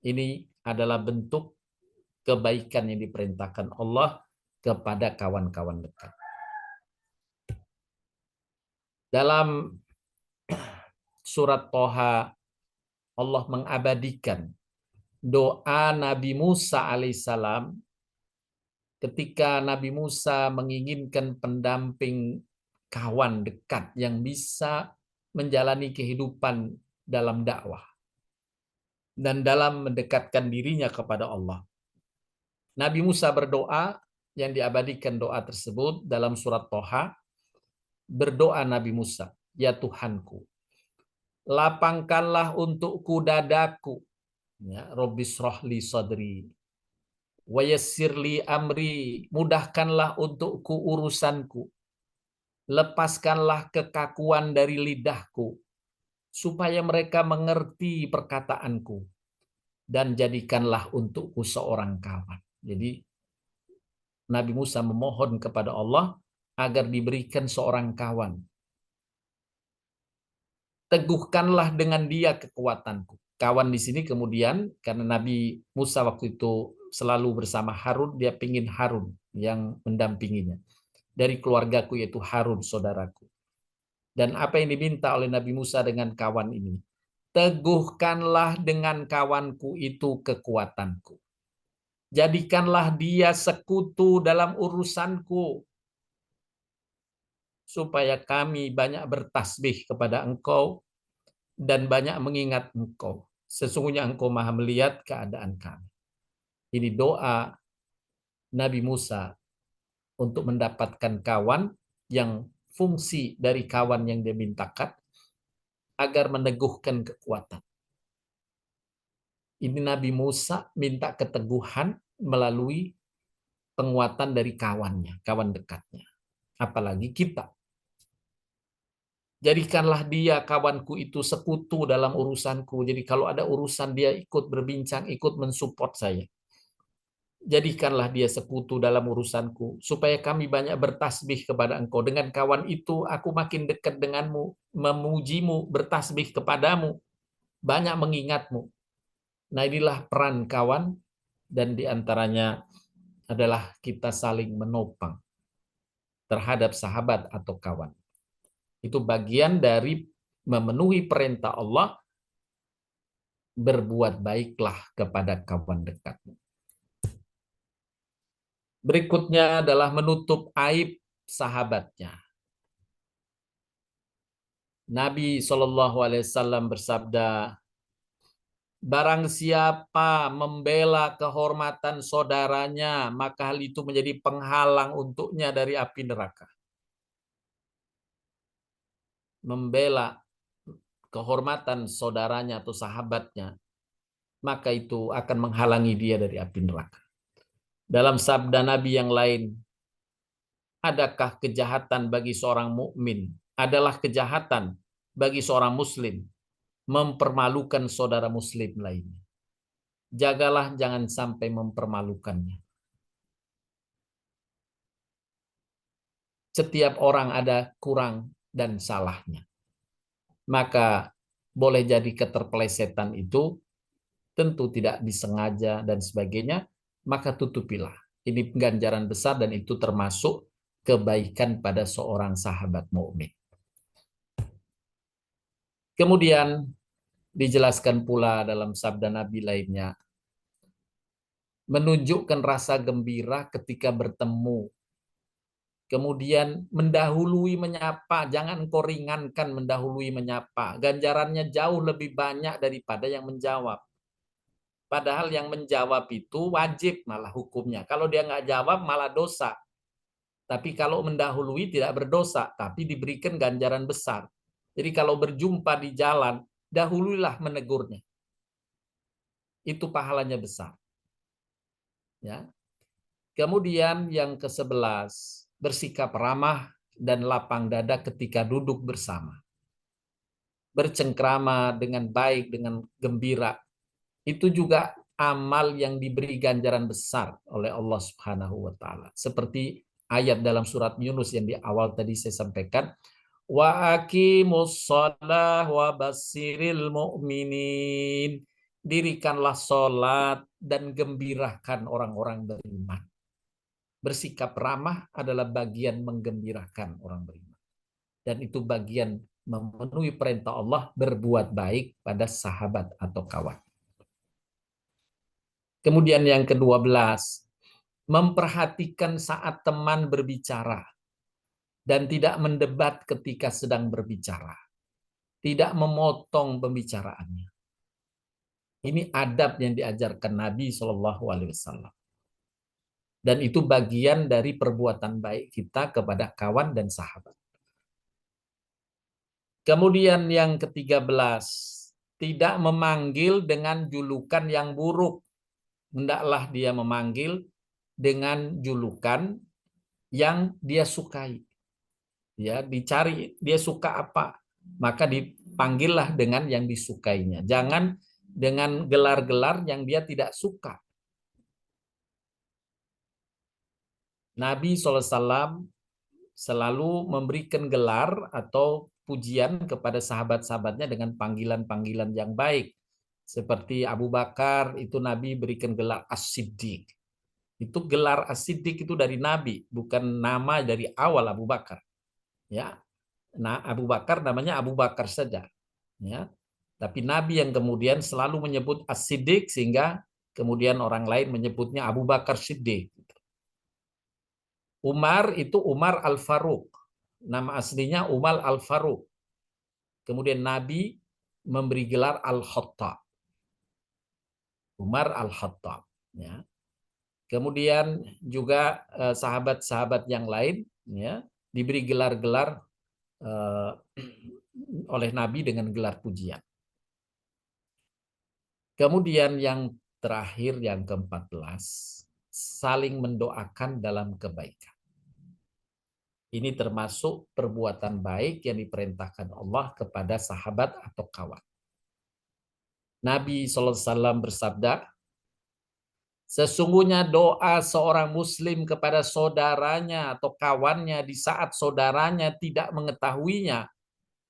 Ini adalah bentuk kebaikan yang diperintahkan Allah kepada kawan-kawan dekat. Dalam surat Toha, Allah mengabadikan doa Nabi Musa alaihissalam ketika Nabi Musa menginginkan pendamping kawan dekat yang bisa menjalani kehidupan dalam dakwah dan dalam mendekatkan dirinya kepada Allah. Nabi Musa berdoa, yang diabadikan doa tersebut dalam surat Toha. Berdoa Nabi Musa, ya Tuhanku, lapangkanlah untukku dadaku, ya Rabbis rohli sadri wa yassirli amri, mudahkanlah untukku urusanku, lepaskanlah kekakuan dari lidahku supaya mereka mengerti perkataanku, dan jadikanlah untukku seorang kawan. Jadi Nabi Musa memohon kepada Allah agar diberikan seorang kawan. Teguhkanlah dengan dia kekuatanku. Kawan di sini kemudian, karena Nabi Musa waktu itu selalu bersama Harun, dia pingin Harun yang mendampinginya. Dari keluargaku yaitu Harun, saudaraku. Dan apa yang diminta oleh Nabi Musa dengan kawan ini? Teguhkanlah dengan kawanku itu kekuatanku. Jadikanlah dia sekutu dalam urusanku, supaya kami banyak bertasbih kepada Engkau dan banyak mengingat Engkau. Sesungguhnya Engkau Maha melihat keadaan kami. Ini doa Nabi Musa untuk mendapatkan kawan, yang fungsi dari kawan yang dia mintakan agar meneguhkan kekuatan. Ini Nabi Musa minta keteguhan melalui penguatan dari kawannya, kawan dekatnya. Apalagi kita. Jadikanlah dia, kawanku itu, sekutu dalam urusanku. Jadi kalau ada urusan dia ikut berbincang, ikut mensupport saya. Jadikanlah dia sekutu dalam urusanku, supaya kami banyak bertasbih kepada Engkau. Dengan kawan itu aku makin dekat denganmu, memujimu, bertasbih kepadamu, banyak mengingatmu. Nah, inilah peran kawan, dan diantaranya adalah kita saling menopang terhadap sahabat atau kawan. Itu bagian dari memenuhi perintah Allah, berbuat baiklah kepada kawan dekatmu. Berikutnya adalah menutup aib sahabatnya. Nabi SAW bersabda, barang siapa membela kehormatan saudaranya, maka hal itu menjadi penghalang untuknya dari api neraka. Membela kehormatan saudaranya atau sahabatnya, maka itu akan menghalangi dia dari api neraka. Dalam sabda Nabi yang lain, adakah kejahatan bagi seorang mukmin? Adalah kejahatan bagi seorang muslim mempermalukan saudara muslim lainnya. Jagalah jangan sampai mempermalukannya. Setiap orang ada kurang dan salahnya. Maka boleh jadi keterpelesetan itu tentu tidak disengaja dan sebagainya, maka tutupilah. Ini ganjaran besar dan itu termasuk kebaikan pada seorang sahabat mukmin. Kemudian dijelaskan pula dalam sabda Nabi lainnya, menunjukkan rasa gembira ketika bertemu. Kemudian mendahului menyapa, jangan engkau ringankan mendahului menyapa. Ganjarannya jauh lebih banyak daripada yang menjawab. Padahal yang menjawab itu wajib malah hukumnya. Kalau dia nggak jawab malah dosa. Tapi kalau mendahului tidak berdosa, tapi diberikan ganjaran besar. Jadi kalau berjumpa di jalan, dahululah menegurnya. Itu pahalanya besar. Ya. Kemudian yang ke-11, bersikap ramah dan lapang dada ketika duduk bersama. Bercengkrama dengan baik, dengan gembira. Itu juga amal yang diberi ganjaran besar oleh Allah Subhanahu wa taala. Seperti ayat dalam surat Yunus yang di awal tadi saya sampaikan, wa aqimus shalah wa basyiril mu'minin dirikanlah sholat dan gembirakan orang-orang beriman. Bersikap ramah adalah bagian menggembirakan orang beriman. Dan itu bagian memenuhi perintah Allah berbuat baik pada sahabat atau kawan. Kemudian yang ke-12, memperhatikan saat teman berbicara dan tidak mendebat ketika sedang berbicara. Tidak memotong pembicaraannya. Ini adab yang diajarkan Nabi SAW. Dan itu bagian dari perbuatan baik kita kepada kawan dan sahabat. Kemudian yang ke-13, tidak memanggil dengan julukan yang buruk. Hendaklah dia memanggil dengan julukan yang dia sukai. Ya, dicari dia suka apa, maka dipanggillah dengan yang disukainya. Jangan dengan gelar-gelar yang dia tidak suka. Nabi SAW selalu memberikan gelar atau pujian kepada sahabat-sahabatnya dengan panggilan-panggilan yang baik. Seperti Abu Bakar, itu Nabi berikan gelar As-Siddiq. Itu gelar As-Siddiq itu dari Nabi, bukan nama dari awal Abu Bakar. Ya, nah Abu Bakar namanya Abu Bakar saja. Ya, tapi Nabi yang kemudian selalu menyebut As-Siddiq sehingga kemudian orang lain menyebutnya Abu Bakar Siddiq. Umar itu Umar Al-Faruq. Nama aslinya Umar Al-Faruq. Kemudian Nabi memberi gelar Al-Khattab. Umar Al-Khattab. Ya. Kemudian juga sahabat-sahabat yang lain ya, diberi gelar-gelar oleh Nabi dengan gelar pujian. Kemudian yang terakhir, yang ke-14, saling mendoakan dalam kebaikan. Ini termasuk perbuatan baik yang diperintahkan Allah kepada sahabat atau kawan. Nabi SAW bersabda, sesungguhnya doa seorang muslim kepada saudaranya atau kawannya di saat saudaranya tidak mengetahuinya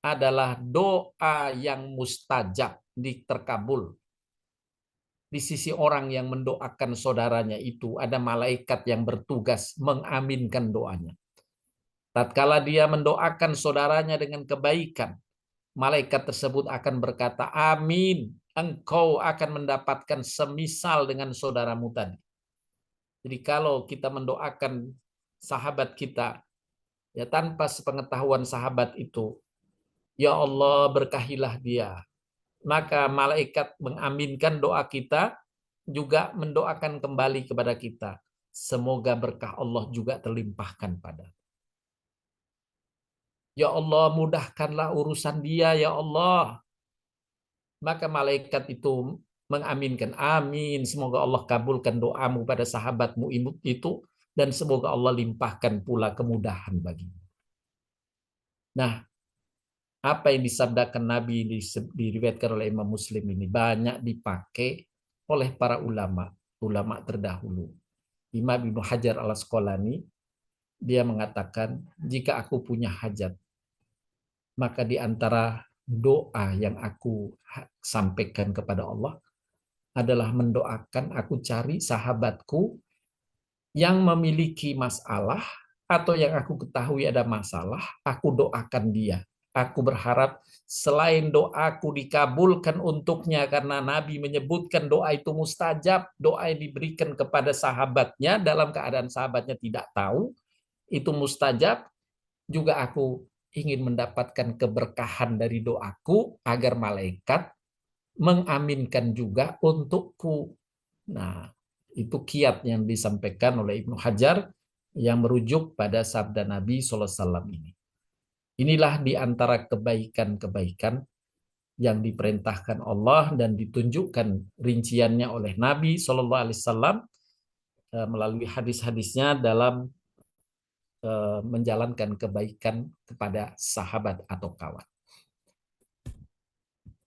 adalah doa yang mustajab, terkabul. Di sisi orang yang mendoakan saudaranya itu ada malaikat yang bertugas mengaminkan doanya. Tatkala dia mendoakan saudaranya dengan kebaikan, malaikat tersebut akan berkata, amin, engkau akan mendapatkan semisal dengan saudaramu tadi. Jadi kalau kita mendoakan sahabat kita, ya tanpa sepengetahuan sahabat itu, ya Allah berkahilah dia, maka malaikat mengaminkan doa kita, juga mendoakan kembali kepada kita. Semoga berkah Allah juga terlimpahkan pada. Ya Allah, mudahkanlah urusan dia, ya Allah. Maka malaikat itu mengaminkan, amin, semoga Allah kabulkan doamu pada sahabatmu itu, dan semoga Allah limpahkan pula kemudahan bagimu. Nah, apa yang disabdakan Nabi diriwayatkan oleh Imam Muslim ini banyak dipakai oleh para ulama terdahulu. Imam Ibnu Hajar Al-Asqalani, dia mengatakan, jika aku punya hajat, maka di antara doa yang aku sampaikan kepada Allah adalah mendoakan, aku cari sahabatku yang memiliki masalah atau yang aku ketahui ada masalah, aku doakan dia. Aku berharap selain doaku dikabulkan untuknya, karena Nabi menyebutkan doa itu mustajab, doa yang diberikan kepada sahabatnya dalam keadaan sahabatnya tidak tahu, itu mustajab. Juga aku ingin mendapatkan keberkahan dari doaku agar malaikat mengaminkan juga untukku. Nah, itu kiat yang disampaikan oleh Ibnu Hajar yang merujuk pada sabda Nabi SAW ini. Inilah di antara kebaikan-kebaikan yang diperintahkan Allah dan ditunjukkan rinciannya oleh Nabi SAW melalui hadis-hadisnya dalam menjalankan kebaikan kepada sahabat atau kawan.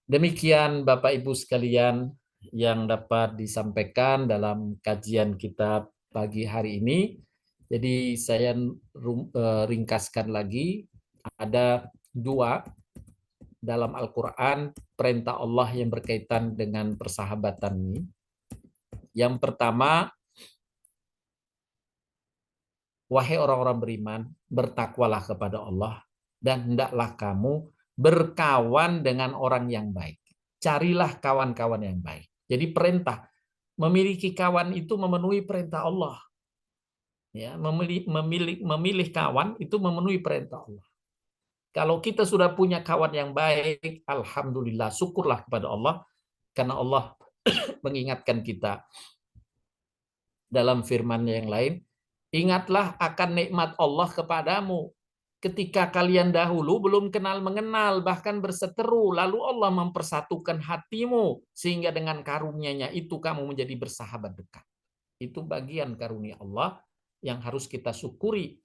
Demikian Bapak Ibu sekalian yang dapat disampaikan dalam kajian kita pagi hari ini. Jadi saya ringkaskan lagi, ada dua dalam Al-Quran perintah Allah yang berkaitan dengan persahabatan ini. Yang pertama, wahai orang-orang beriman, bertakwalah kepada Allah dan hendaklah kamu berkawan dengan orang yang baik. Carilah kawan-kawan yang baik. Jadi perintah memiliki kawan itu memenuhi perintah Allah. Ya, memilih kawan itu memenuhi perintah Allah. Kalau kita sudah punya kawan yang baik, alhamdulillah, syukurlah kepada Allah karena Allah mengingatkan kita dalam firman-Nya yang lain, ingatlah akan nikmat Allah kepadamu ketika kalian dahulu belum kenal mengenal, bahkan berseteru, lalu Allah mempersatukan hatimu sehingga dengan karunia-Nya itu kamu menjadi bersahabat dekat. Itu bagian karunia Allah yang harus kita syukuri.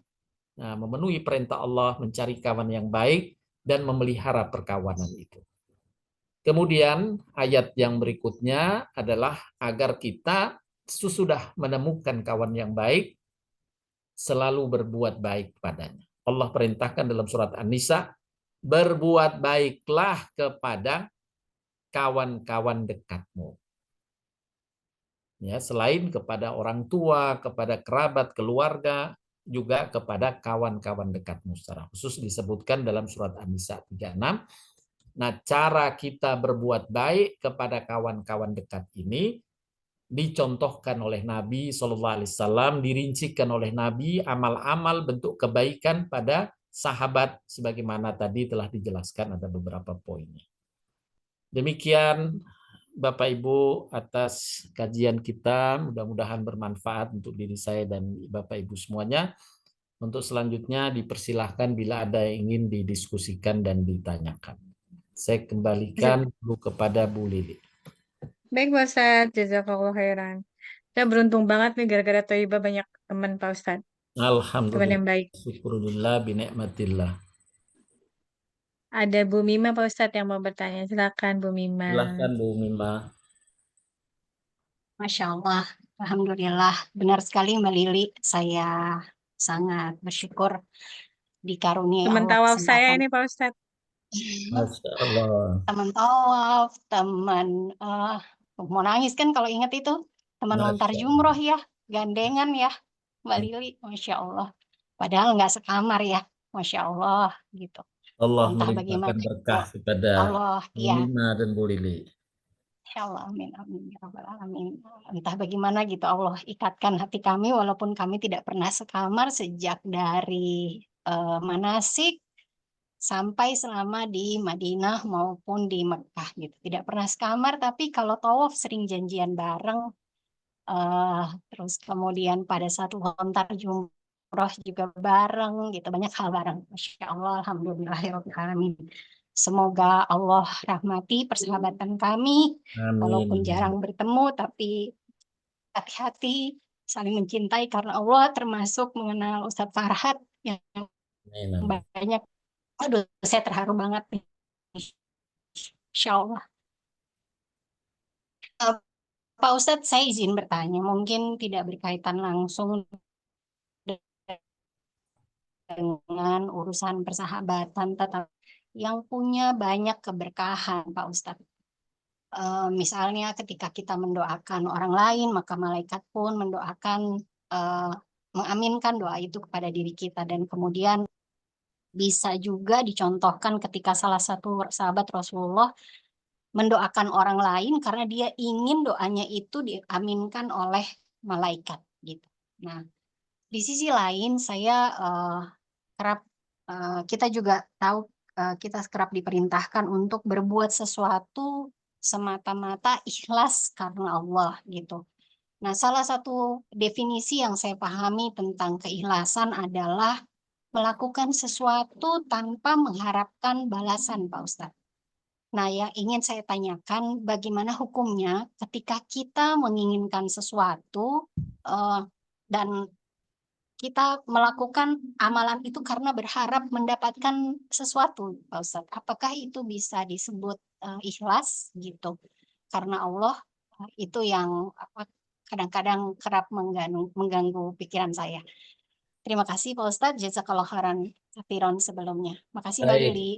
Nah, memenuhi perintah Allah, mencari kawan yang baik dan memelihara perkawanan itu. Kemudian ayat yang berikutnya adalah agar kita sesudah menemukan kawan yang baik selalu berbuat baik padanya. Allah perintahkan dalam surat An-Nisa, berbuat baiklah kepada kawan-kawan dekatmu. Ya, selain kepada orang tua, kepada kerabat, keluarga, juga kepada kawan-kawan dekatmu secara khusus disebutkan dalam surat An-Nisa 36. Nah, cara kita berbuat baik kepada kawan-kawan dekat ini dicontohkan oleh Nabi SAW, dirincikan oleh Nabi amal-amal bentuk kebaikan pada sahabat sebagaimana tadi telah dijelaskan ada beberapa poinnya. Demikian Bapak Ibu atas kajian kita, mudah-mudahan bermanfaat untuk diri saya dan Bapak Ibu semuanya. Untuk selanjutnya dipersilahkan bila ada yang ingin didiskusikan dan ditanyakan. Saya kembalikan dulu kepada Bu Lili.
Baik Pak Ustadz, jazakallah khairan. Saya beruntung banget nih gara-gara Thayyibah banyak teman Pak Ustadz. Teman
Alhamdulillah.
yang baik.
Syukurulillah binikmatillah.
Ada Bu Mima Pak Ustadz yang mau bertanya. Silakan Bu Mima.
Silakan Bu Mima.
Masya Allah, alhamdulillah, benar sekali Mbak Lili. Saya sangat bersyukur dikaruniai
Teman
Allah
tawaf saya
kesempatan.
ini Pak Ustadz.
Masya Allah.
Teman tawaf, teman mau nangis kan kalau ingat itu, teman lontar
Masya
jumroh ya, gandengan ya, Mbak Lili, Masya Allah. Padahal nggak sekamar ya, Masya Allah gitu.
Allah
Entah
melimpahkan
bagaimana
berkah kepada
Allah,
Bu
ya.
Mima dan Bu Lili.
Insya Allah, amin, amin, ya Rabbal Alamin. Entah bagaimana gitu Allah ikatkan hati kami walaupun kami tidak pernah sekamar sejak dari manasik sampai selama di Madinah maupun di Mekah gitu. Tidak pernah sekamar, tapi kalau tawaf sering janjian bareng. Terus kemudian pada saat lontar jumroh juga bareng gitu, banyak hal bareng. Masya Allah, alhamdulillahirrahmanirrahim. Semoga Allah rahmati persahabatan kami, walaupun
Amin.
jarang bertemu, tapi hati-hati, saling mencintai karena Allah, termasuk mengenal Ustadz Farhat yang
Amin.
banyak. Aduh, saya terharu banget nih. Insya Allah. Pak Ustadz, saya izin bertanya, mungkin tidak berkaitan langsung dengan urusan persahabatan, tetapi yang punya banyak keberkahan, Pak Ustadz. Misalnya ketika kita mendoakan orang lain, maka malaikat pun mendoakan, mengaminkan doa itu kepada diri kita. Dan kemudian bisa juga dicontohkan ketika salah satu sahabat Rasulullah mendoakan orang lain karena dia ingin doanya itu diaminkan oleh malaikat gitu. Nah, di sisi lain saya kita juga tahu kita kerap diperintahkan untuk berbuat sesuatu semata-mata ikhlas karena Allah gitu. Nah, salah satu definisi yang saya pahami tentang keikhlasan adalah melakukan sesuatu tanpa mengharapkan balasan, Pak Ustadz. Nah, yang ingin saya tanyakan, bagaimana hukumnya ketika kita menginginkan sesuatu dan kita melakukan amalan itu karena berharap mendapatkan sesuatu, Pak Ustadz. Apakah itu bisa disebut ikhlas gitu? Karena Allah itu yang kadang-kadang kerap mengganggu pikiran saya. Terima kasih Pak Ustadz, jazakallahu khairan katsiran sebelumnya. Makasih Mbak
Baik.
Lili.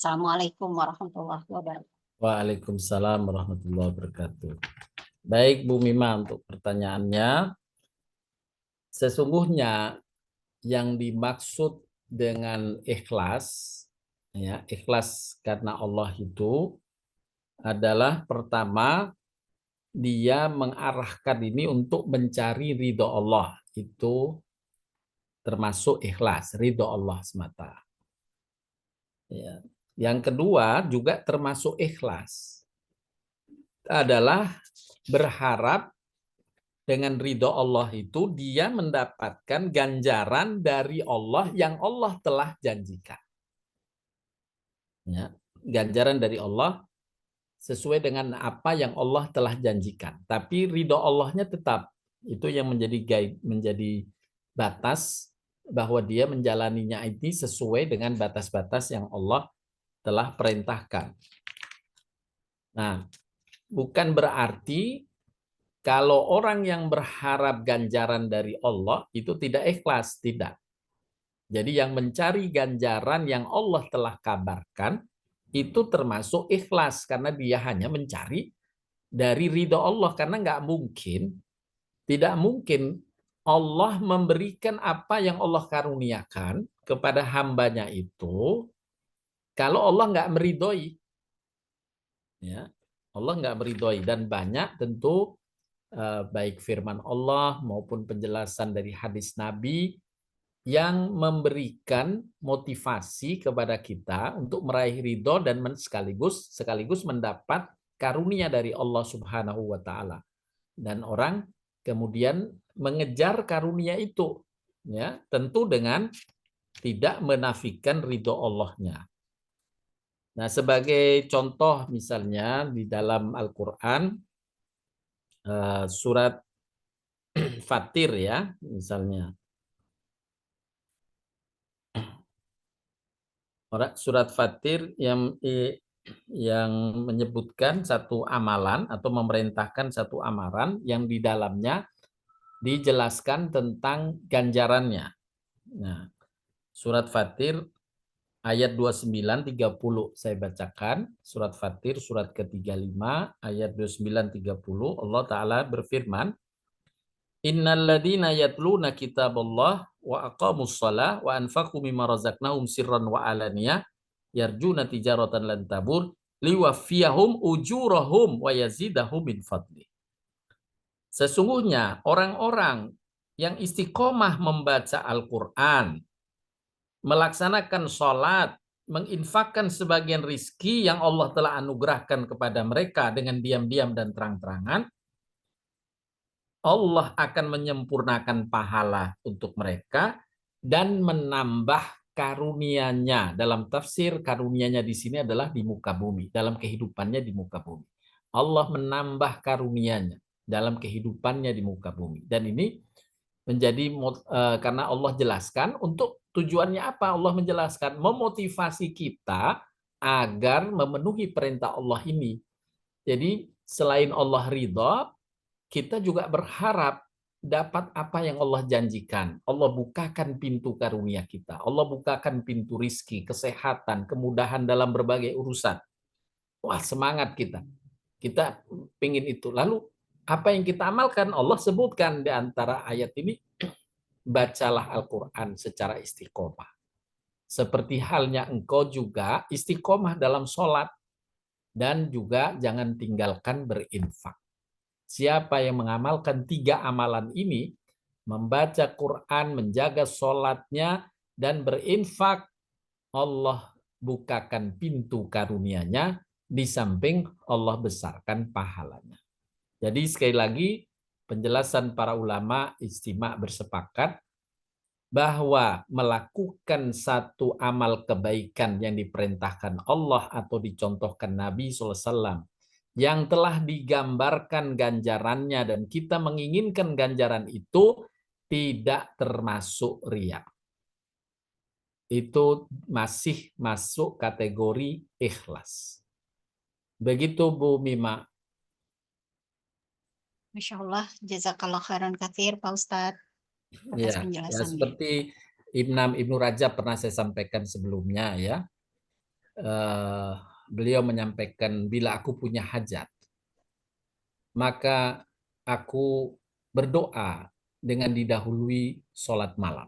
Assalamualaikum warahmatullahi wabarakatuh.
Waalaikumsalam warahmatullahi wabarakatuh. Baik Bu Mima, untuk pertanyaannya, sesungguhnya yang dimaksud dengan ikhlas, ya, ikhlas karena Allah itu adalah pertama dia mengarahkan ini untuk mencari ridho Allah, itu termasuk ikhlas, ridho Allah semata. Ya. Yang kedua juga termasuk ikhlas, adalah berharap dengan ridho Allah itu dia mendapatkan ganjaran dari Allah yang Allah telah janjikan. Ya, ganjaran dari Allah sesuai dengan apa yang Allah telah janjikan. Tapi ridho Allahnya tetap itu yang menjadi batas bahwa dia menjalaninya ini sesuai dengan batas-batas yang Allah telah perintahkan. Nah, bukan berarti kalau orang yang berharap ganjaran dari Allah itu tidak ikhlas, tidak. Jadi yang mencari ganjaran yang Allah telah kabarkan itu termasuk ikhlas karena dia hanya mencari dari ridho Allah, karena tidak mungkin Allah memberikan apa yang Allah karuniakan kepada hambanya itu kalau Allah nggak meridhoi. Ya, Allah nggak meridhoi, dan banyak tentu baik firman Allah maupun penjelasan dari hadis Nabi yang memberikan motivasi kepada kita untuk meraih ridho dan sekaligus mendapat karunia dari Allah Subhanahu wa taala. Dan orang kemudian mengejar karunia itu, ya, tentu dengan tidak menafikan ridho Allahnya. Nah, sebagai contoh misalnya di dalam Al-Qur'an surat Fatir, ya, misalnya. Surat Fatir yang menyebutkan satu amalan atau memerintahkan satu amalan yang di dalamnya dijelaskan tentang ganjarannya. Nah, surat Fatir ayat 29-30 saya bacakan. Surat Fatir surat ke-35 ayat 29-30, Allah Ta'ala berfirman, Innalladzina yatluna kitaballah wa aqamus shalah wa anfaqu mimma razaqnahum sirran wa alaniyah yarjuna tijaratan lan tabur liwaffiyahum ujurahum wa yazidahum min fadli. Sesungguhnya orang-orang yang istiqomah membaca Al-Qur'an, melaksanakan sholat, menginfakkan sebagian rizki yang Allah telah anugerahkan kepada mereka dengan diam-diam dan terang-terangan, Allah akan menyempurnakan pahala untuk mereka dan menambah karunia-Nya. Dalam tafsir, karunia-Nya di sini adalah di muka bumi, dalam kehidupannya di muka bumi. Allah menambah karunia-Nya dalam kehidupannya di muka bumi. Dan ini menjadi karena Allah jelaskan untuk tujuannya apa? Allah menjelaskan memotivasi kita agar memenuhi perintah Allah ini. Jadi selain Allah ridha, kita juga berharap dapat apa yang Allah janjikan. Allah bukakan pintu karunia kita. Allah bukakan pintu rizki, kesehatan, kemudahan dalam berbagai urusan. Wah, semangat kita. Kita pingin itu. Lalu apa yang kita amalkan? Allah sebutkan di antara ayat ini, bacalah Al-Quran secara istiqomah. Seperti halnya engkau juga istiqomah dalam sholat. Dan juga jangan tinggalkan berinfak. Siapa yang mengamalkan 3 amalan ini, membaca Quran, menjaga sholatnya, dan berinfak, Allah bukakan pintu karunia-Nya, di samping Allah besarkan pahalanya. Jadi sekali lagi, penjelasan para ulama ijtima' bersepakat bahwa melakukan satu amal kebaikan yang diperintahkan Allah atau dicontohkan Nabi SAW, yang telah digambarkan ganjarannya dan kita menginginkan ganjaran itu, tidak termasuk riya. Itu masih masuk kategori ikhlas. Begitu Bu Mima.
Masya Allah, jazakallah khairan katsir Pak Ustadz atas
Ya,
penjelasannya.
seperti Ibnu Rajab pernah saya sampaikan sebelumnya, ya. beliau menyampaikan, bila aku punya hajat, maka aku berdoa dengan didahului sholat malam.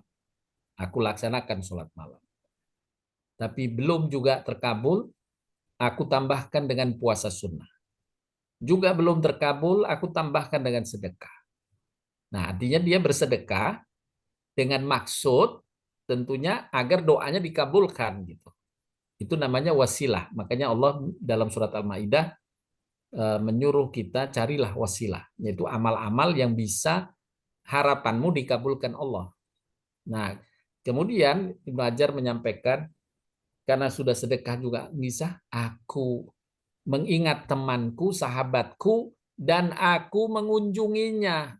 Aku laksanakan sholat malam. Tapi belum juga terkabul, aku tambahkan dengan puasa sunnah. Juga belum terkabul, aku tambahkan dengan sedekah. Nah, artinya dia bersedekah dengan maksud tentunya agar doanya dikabulkan gitu. Itu namanya wasilah. Makanya Allah dalam surat Al-Maidah menyuruh kita carilah wasilah, yaitu amal-amal yang bisa harapanmu dikabulkan Allah. Nah, kemudian Ibnu Hajar menyampaikan, karena sudah sedekah juga bisa, aku mengingat temanku, sahabatku, dan aku mengunjunginya.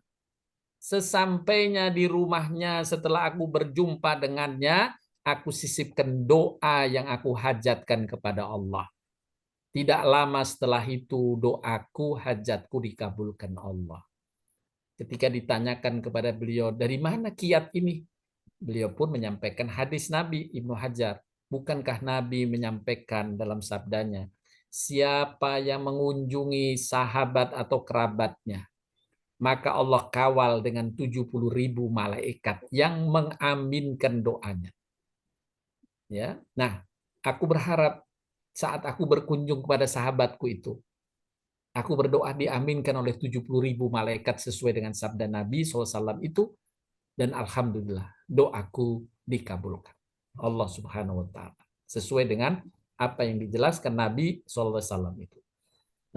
Sesampainya di rumahnya setelah aku berjumpa dengannya, aku sisipkan doa yang aku hajatkan kepada Allah. Tidak lama setelah itu doaku, hajatku dikabulkan Allah. Ketika ditanyakan kepada beliau, dari mana kiat ini? Beliau pun menyampaikan hadis Nabi Ibnu Hajar. Bukankah Nabi menyampaikan dalam sabdanya, siapa yang mengunjungi sahabat atau kerabatnya, maka Allah kawal dengan 70.000 malaikat yang mengaminkan doanya. Ya, nah, aku berharap saat aku berkunjung kepada sahabatku itu, aku berdoa diaminkan oleh 70.000 malaikat sesuai dengan sabda Nabi SAW itu, dan alhamdulillah doaku dikabulkan Allah Subhanahu Wa Taala sesuai dengan apa yang dijelaskan Nabi SAW itu.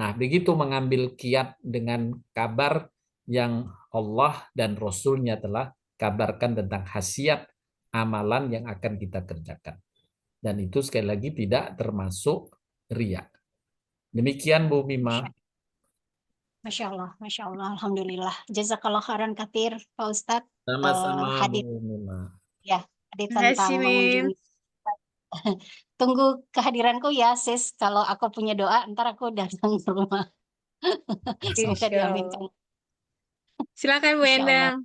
Nah, begitu mengambil kiat dengan kabar yang Allah dan Rasul-Nya telah kabarkan tentang khasiat amalan yang akan kita kerjakan. Dan itu sekali lagi tidak termasuk riya. Demikian Bu Mima.
Masya Allah, Alhamdulillah. Jazakallah khairan katsir, Pak Ustadz.
Sama-sama
Hadis
Bu Mima.
ya, hadis
Terima kasih,
tentang
Min.
mengunjungi. Tunggu kehadiranku ya, sis. Kalau aku punya doa, ntar aku datang ke rumah. Minta
Insya
diaminkan.
Allah. Silakan Bu
Insya Allah.
Endang.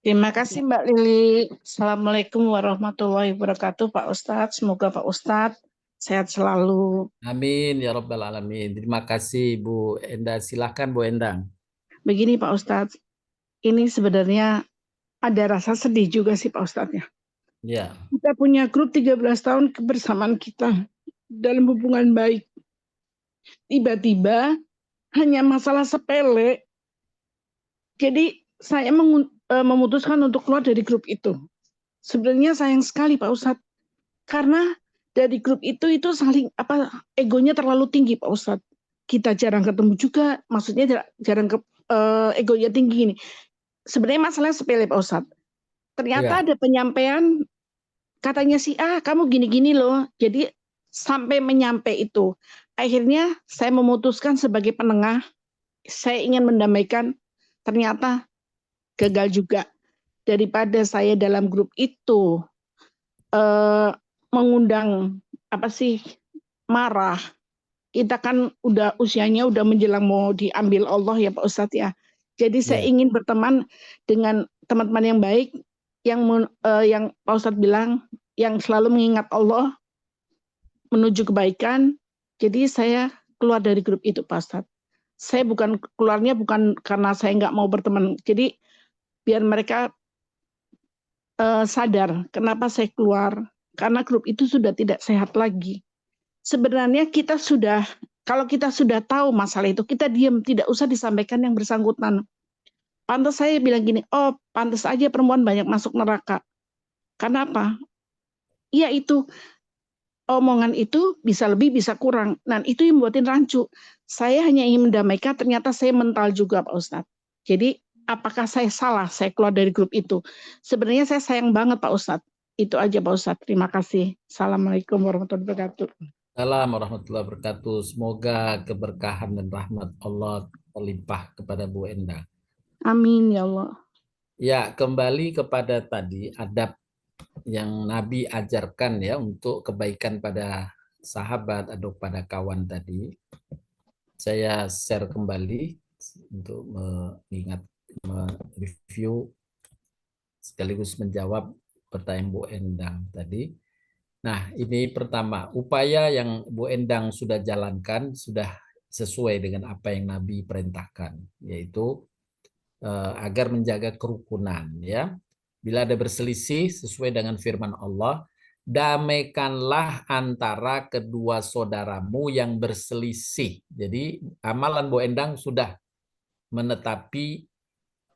Terima kasih Mbak Lili. Assalamualaikum warahmatullahi wabarakatuh Pak Ustadz. Semoga Pak Ustadz sehat selalu.
Amin ya Rabbal Alamin. Terima kasih Bu Endang. Silakan Bu Endang.
Begini Pak Ustadz, ini sebenarnya ada rasa sedih juga sih Pak Ustadz ya.
Ya.
Kita punya grup 13 tahun kebersamaan kita dalam hubungan baik. Tiba-tiba hanya masalah sepele. Jadi saya memutuskan untuk keluar dari grup itu. Sebenarnya sayang sekali Pak Ustadz. Karena dari grup itu saling egonya terlalu tinggi Pak Ustadz. Kita jarang ketemu juga, maksudnya jarang egonya tinggi ini. Sebenarnya masalahnya sepele Pak Ustadz. Ternyata ada penyampaian katanya si kamu gini-gini loh. Jadi sampai menyampai itu. Akhirnya saya memutuskan sebagai penengah, saya ingin mendamaikan, ternyata gagal juga. Daripada saya dalam grup itu mengundang marah, kita kan usianya udah menjelang mau diambil Allah ya Pak Ustadz ya. Jadi saya ingin berteman dengan teman-teman yang baik, yang Pak Ustadz bilang, yang selalu mengingat Allah, menuju kebaikan. Jadi saya keluar dari grup itu Pak Ustadz. Saya keluarnya bukan karena saya nggak mau berteman. Jadi biar mereka sadar kenapa saya keluar. Karena grup itu sudah tidak sehat lagi. Sebenarnya kalau kita sudah tahu masalah itu, kita diam, tidak usah disampaikan yang bersangkutan. Pantas saya bilang gini, pantas aja perempuan banyak masuk neraka. Karena apa? Iya itu, omongan itu bisa lebih, bisa kurang. Nah itu yang buatin rancu. Saya hanya ingin mendamaikan, ternyata saya mental juga Pak Ustadz. Jadi apakah saya salah, saya keluar dari grup itu? Sebenarnya saya sayang banget Pak Ustadz. Itu aja Pak Ustadz. Terima kasih. Assalamualaikum warahmatullahi wabarakatuh.
Assalamualaikum warahmatullahi wabarakatuh. Semoga keberkahan dan rahmat Allah terlimpah kepada Bu Endang.
Amin ya Allah.
Ya, kembali kepada tadi adab yang Nabi ajarkan ya untuk kebaikan pada sahabat atau pada kawan tadi. Saya share kembali untuk mereview sekaligus menjawab pertanyaan Bu Endang tadi. Nah, ini pertama, upaya yang Bu Endang sudah jalankan sudah sesuai dengan apa yang Nabi perintahkan, yaitu agar menjaga kerukunan, ya. Bila ada berselisih sesuai dengan firman Allah, damaikanlah antara kedua saudaramu yang berselisih. Jadi amalan Bu Endang sudah menetapi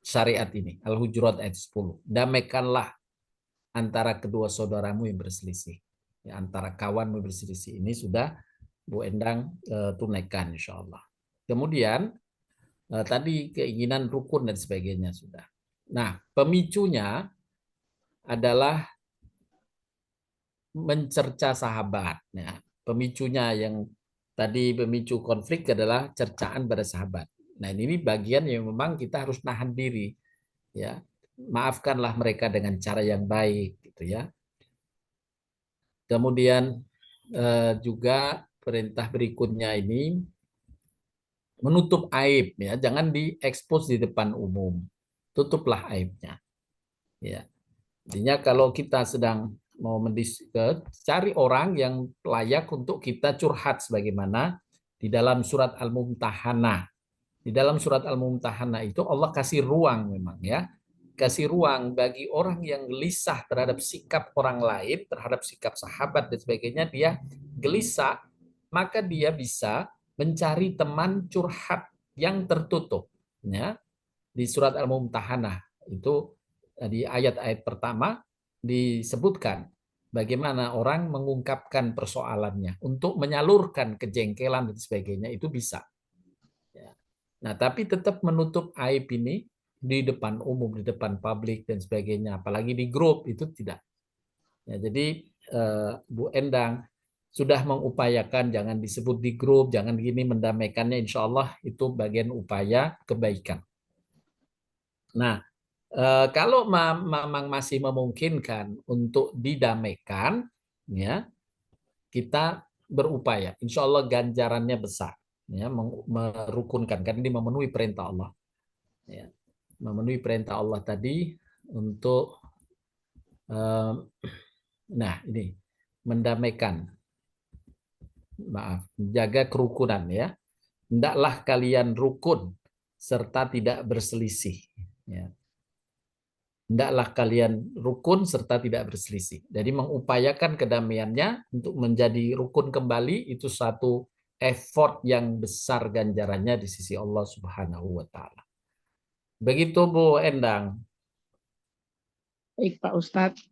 syariat ini, Al-Hujurat ayat 10. Damaikanlah antara kedua saudaramu yang berselisih. Ya, antara kawan yang berselisih ini sudah Bu Endang tunaikan insya Allah. Kemudian tadi keinginan rukun dan sebagainya sudah. Nah, pemicunya adalah mencerca sahabat. Ya, pemicunya yang tadi pemicu konflik adalah cercaan pada sahabat. Nah, ini bagian yang memang kita harus nahan diri. Ya, maafkanlah mereka dengan cara yang baik, gitu ya. Kemudian juga perintah berikutnya ini menutup aib, ya, jangan diekspos di depan umum, tutuplah aibnya, ya. Intinya kalau kita sedang mau cari orang yang layak untuk kita curhat, sebagaimana di dalam surat Al-Mumtahanah. Di dalam surat Al-Mumtahanah itu Allah kasih ruang memang, ya. Kasih ruang bagi orang yang gelisah terhadap sikap orang lain, terhadap sikap sahabat dan sebagainya, dia gelisah, maka dia bisa mencari teman curhat yang tertutup. Ya. Di surat Al-Mumtahanah itu di ayat-ayat pertama disebutkan bagaimana orang mengungkapkan persoalannya untuk menyalurkan kejengkelan dan sebagainya, itu bisa. Ya. Nah, tapi tetap menutup aib ini di depan umum, di depan publik dan sebagainya, apalagi di grup itu tidak. Ya, jadi Bu Endang sudah mengupayakan jangan disebut di grup, jangan gini, mendamaikannya, insya Allah itu bagian upaya kebaikan. Nah, kalau memang masih memungkinkan untuk didamaikan, ya kita berupaya, insya Allah ganjarannya besar, ya, merukunkan, karena ini memenuhi perintah Allah. Ya, memenuhi perintah Allah tadi untuk nah ini mendamaikan, maaf, menjaga kerukunan, ya. Hendaklah kalian rukun serta tidak berselisih, ya. Hendaklah kalian rukun serta tidak berselisih. Jadi mengupayakan kedamaiannya untuk menjadi rukun kembali itu satu effort yang besar ganjarannya di sisi Allah Subhanahu wa taala. Begitu Bu Endang.
Baik Pak Ustadz.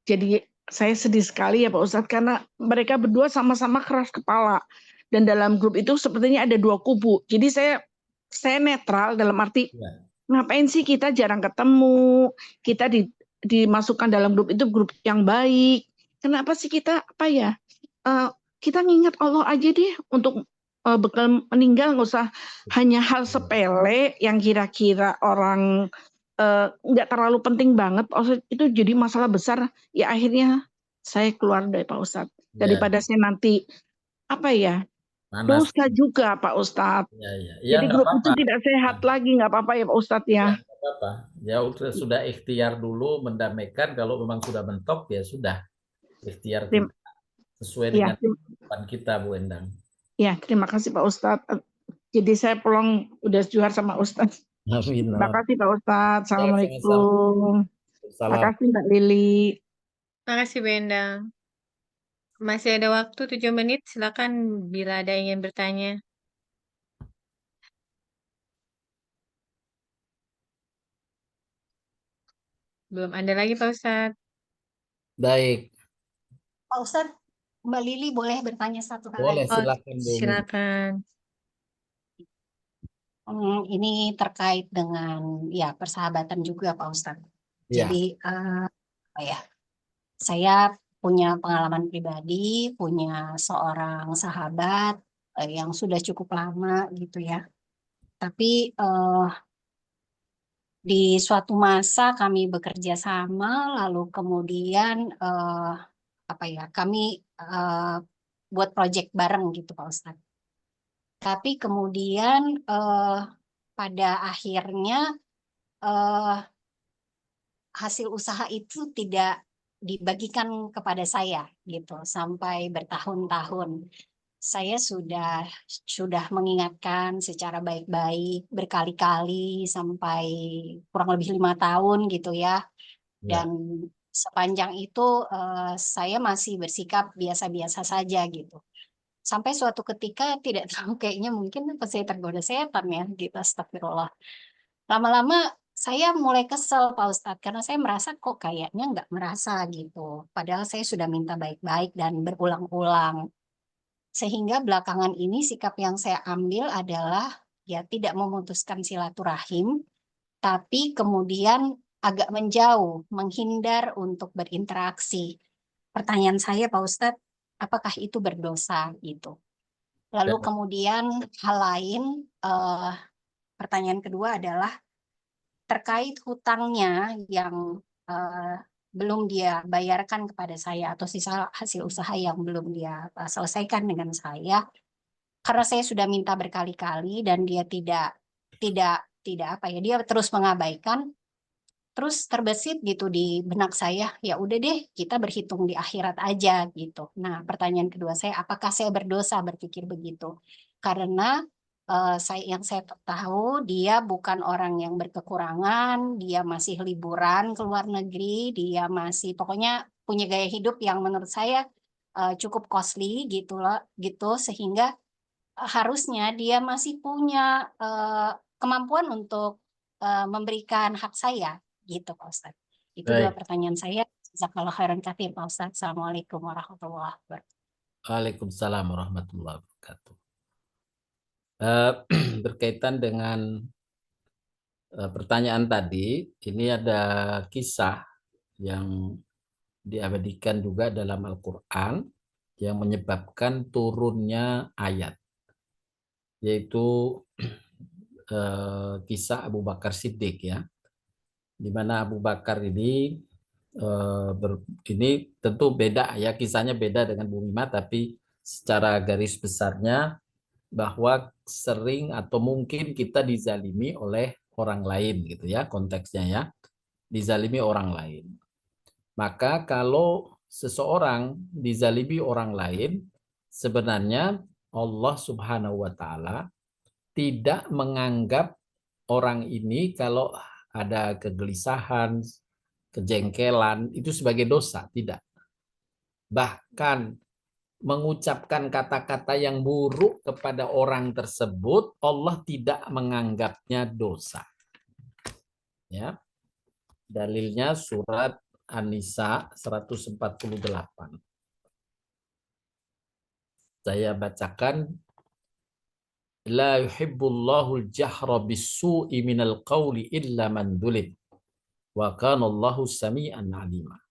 Jadi saya sedih sekali ya Pak Ustadz, karena mereka berdua sama-sama keras kepala. Dan dalam grup itu sepertinya ada dua kubu. Jadi saya netral dalam arti,
Ya.
ngapain sih kita jarang ketemu, kita dimasukkan dalam grup itu grup yang baik. Kenapa sih kita kita ngingat Allah aja deh untuk bekal meninggal, nggak usah hanya hal sepele yang kira-kira orang nggak terlalu penting banget, Pak Ustadz, itu jadi masalah besar. Ya akhirnya saya keluar dari Pak Ustadz. Daripada saya nanti
Panas.
dosa juga Pak Ustadz.
Ya,
Jadi
nggak
grup itu
apa-apa.
tidak sehat lagi, nggak apa-apa ya Pak Ustadz ya.
Ya, nggak apa-apa. Ya sudah ikhtiar dulu mendamaikan. Kalau memang sudah mentok ya sudah ikhtiar
Terima,
kita sesuai
ya,
dengan harapan kita, Bu Endang.
ya, terima kasih Pak Ustadz. Jadi saya pulang udah juar sama Ustadz.
Amin.
Terima kasih Pak Ustadz.
Ya, sama-sama.
Assalamualaikum. Terima
Salam.
kasih Mbak Lili.
Makasih Bendang. Masih ada waktu 7 menit, silakan bila ada yang ingin bertanya. Belum ada lagi Pak Ustadz.
Baik.
Pak Ustadz, Mbak Lili boleh bertanya satu hal
Boleh,
lagi?
silakan Bu.
Silakan.
Ini terkait dengan ya persahabatan juga Pak Ustadz.
Ya.
Jadi saya punya pengalaman pribadi, punya seorang sahabat yang sudah cukup lama gitu ya. Tapi di suatu masa kami bekerja sama, lalu kemudian kami buat proyek bareng gitu Pak Ustadz. Tapi kemudian pada akhirnya hasil usaha itu tidak dibagikan kepada saya gitu sampai bertahun-tahun. Saya sudah mengingatkan secara baik-baik berkali-kali sampai kurang lebih 5 tahun gitu ya.
Ya.
Dan sepanjang itu saya masih bersikap biasa-biasa saja gitu. Sampai suatu ketika tidak tahu kayaknya mungkin apa saya tergoda setan ya gitu, astagfirullah. Lama-lama saya mulai kesel Pak Ustadz karena saya merasa kok kayaknya nggak merasa gitu. Padahal saya sudah minta baik-baik dan berulang-ulang. Sehingga belakangan ini sikap yang saya ambil adalah ya tidak memutuskan silaturahim, tapi kemudian agak menjauh, menghindar untuk berinteraksi. Pertanyaan saya Pak Ustadz, apakah itu berdosa gitu? Lalu kemudian hal lain, pertanyaan kedua adalah terkait hutangnya yang belum dia bayarkan kepada saya atau sisa hasil usaha yang belum dia selesaikan dengan saya, karena saya sudah minta berkali-kali dan dia tidak apa ya, dia terus mengabaikan. Terus terbesit gitu di benak saya, ya udah deh kita berhitung di akhirat aja gitu. Nah, pertanyaan kedua saya, apakah saya berdosa berpikir begitu? Karena yang saya tahu dia bukan orang yang berkekurangan, dia masih liburan ke luar negeri, dia masih pokoknya punya gaya hidup yang menurut saya cukup costly gitu loh, gitu sehingga harusnya dia masih punya kemampuan untuk memberikan hak saya gitu Pak Ustadz. Itu dua
Baik.
pertanyaan saya. Jazakallah khairan katsir Pak Ustadz. Assalamualaikum warahmatullahi wabarakatuh.
Waalaikumsalam warahmatullahi wabarakatuh. Berkaitan dengan pertanyaan tadi, ini ada kisah yang diabadikan juga dalam Al-Quran yang menyebabkan turunnya ayat, yaitu kisah Abu Bakar Siddiq ya, di mana Abu Bakar ini ini tentu beda ya, kisahnya beda dengan Bu Mima, tapi secara garis besarnya bahwa sering atau mungkin kita dizalimi oleh orang lain gitu ya, konteksnya ya, dizalimi orang lain. Maka kalau seseorang dizalimi orang lain, sebenarnya Allah Subhanahu wa taala tidak menganggap orang ini kalau ada kegelisahan, kejengkelan itu sebagai dosa, tidak. Bahkan mengucapkan kata-kata yang buruk kepada orang tersebut, Allah tidak menganggapnya dosa. Ya. Dalilnya surat An-Nisa 148. Saya bacakan, la yuhibbullahu al-jahra bis-su'i minal qawli illa man dhulim wa kana Allahu sami'an 'alima.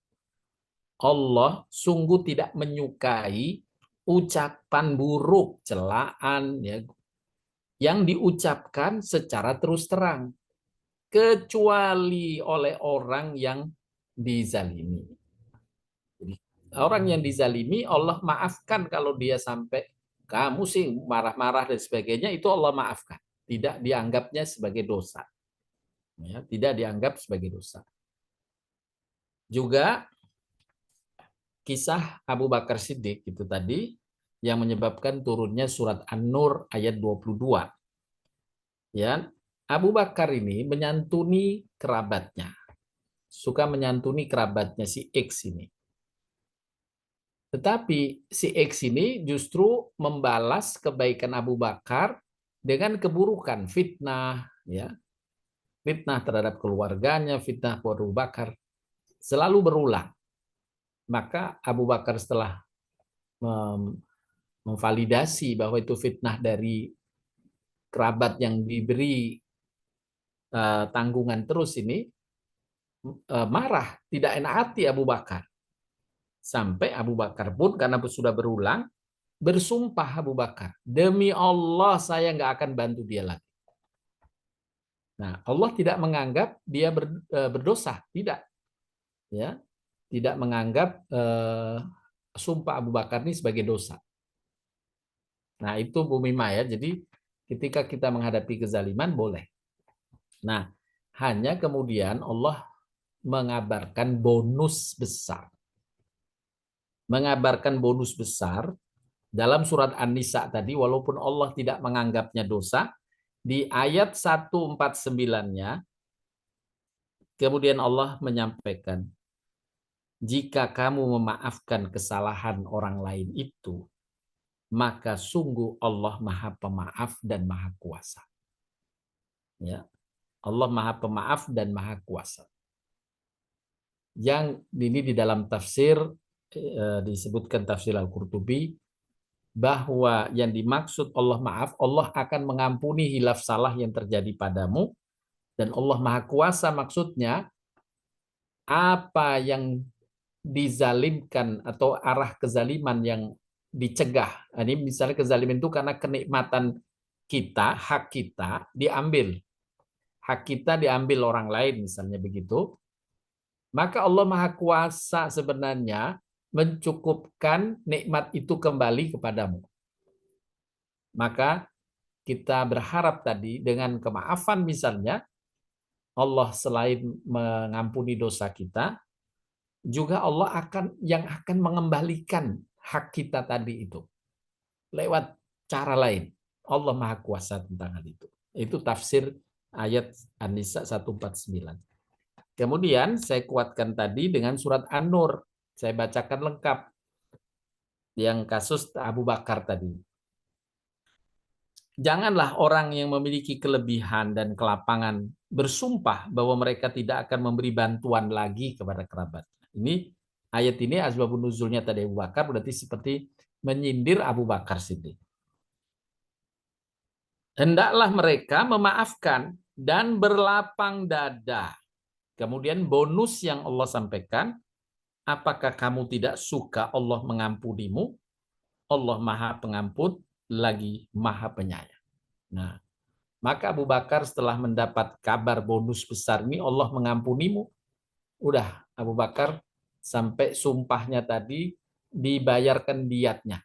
Allah sungguh tidak menyukai ucapan buruk, celaan ya, yang diucapkan secara terus terang, kecuali oleh orang yang dizalimi. Jadi, orang yang dizalimi Allah maafkan kalau dia sampai kamu sih marah-marah dan sebagainya, itu Allah maafkan. Tidak dianggapnya sebagai dosa. Ya, tidak dianggap sebagai dosa. Juga kisah Abu Bakar Siddiq itu tadi yang menyebabkan turunnya surat An-Nur ayat 22. Ya, Abu Bakar ini menyantuni kerabatnya. Suka menyantuni kerabatnya si X ini. Tetapi si X ini justru membalas kebaikan Abu Bakar dengan keburukan, fitnah, ya. Fitnah terhadap keluarganya, fitnah Abu Bakar selalu berulang. Maka Abu Bakar setelah memvalidasi bahwa itu fitnah dari kerabat yang diberi tanggungan terus ini, marah, tidak enak hati Abu Bakar. Sampai Abu Bakar pun karena sudah berulang, bersumpah Abu Bakar, demi Allah saya nggak akan bantu dia lagi. Nah, Allah tidak menganggap dia berdosa, tidak. Ya, tidak menganggap sumpah Abu Bakar ini sebagai dosa. Nah, itu Bu Mima ya. Jadi ketika kita menghadapi kezaliman boleh. Nah, hanya kemudian Allah mengabarkan bonus besar. mengabarkan bonus besar dalam surat An-Nisa tadi, walaupun Allah tidak menganggapnya dosa, di ayat 149-nya kemudian Allah menyampaikan, jika kamu memaafkan kesalahan orang lain itu, maka sungguh Allah Maha Pemaaf dan Maha Kuasa. Ya, Allah Maha Pemaaf dan Maha Kuasa. Yang ini di dalam tafsir disebutkan tafsir Al-Qurtubi bahwa yang dimaksud Allah maaf, Allah akan mengampuni hilaf salah yang terjadi padamu, dan Allah Maha Kuasa maksudnya apa yang dizalimkan atau arah kezaliman yang dicegah. Ini misalnya kezaliman itu karena kenikmatan kita, hak kita diambil. Hak kita diambil orang lain misalnya begitu. Maka Allah Maha Kuasa sebenarnya mencukupkan nikmat itu kembali kepadamu. Maka kita berharap tadi dengan kemaafan misalnya, Allah selain mengampuni dosa kita, juga Allah akan mengembalikan hak kita tadi itu lewat cara lain. Allah Maha Kuasa tentang hal itu. Itu tafsir ayat An-Nisa 149. Kemudian saya kuatkan tadi dengan surat An-Nur. Saya bacakan lengkap yang kasus Abu Bakar tadi. Janganlah orang yang memiliki kelebihan dan kelapangan bersumpah bahwa mereka tidak akan memberi bantuan lagi kepada kerabat. Ini ayat ini asbabun nuzulnya tadi Abu Bakar berarti seperti menyindir Abu Bakar Siddiq. Hendaklah mereka memaafkan dan berlapang dada. Kemudian bonus yang Allah sampaikan, apakah kamu tidak suka Allah mengampunimu? Allah Maha Pengampun lagi Maha Penyayang. Nah, maka Abu Bakar setelah mendapat kabar bonus besar ini Allah mengampunimu, udah Abu Bakar sampai sumpahnya tadi dibayarkan diatnya,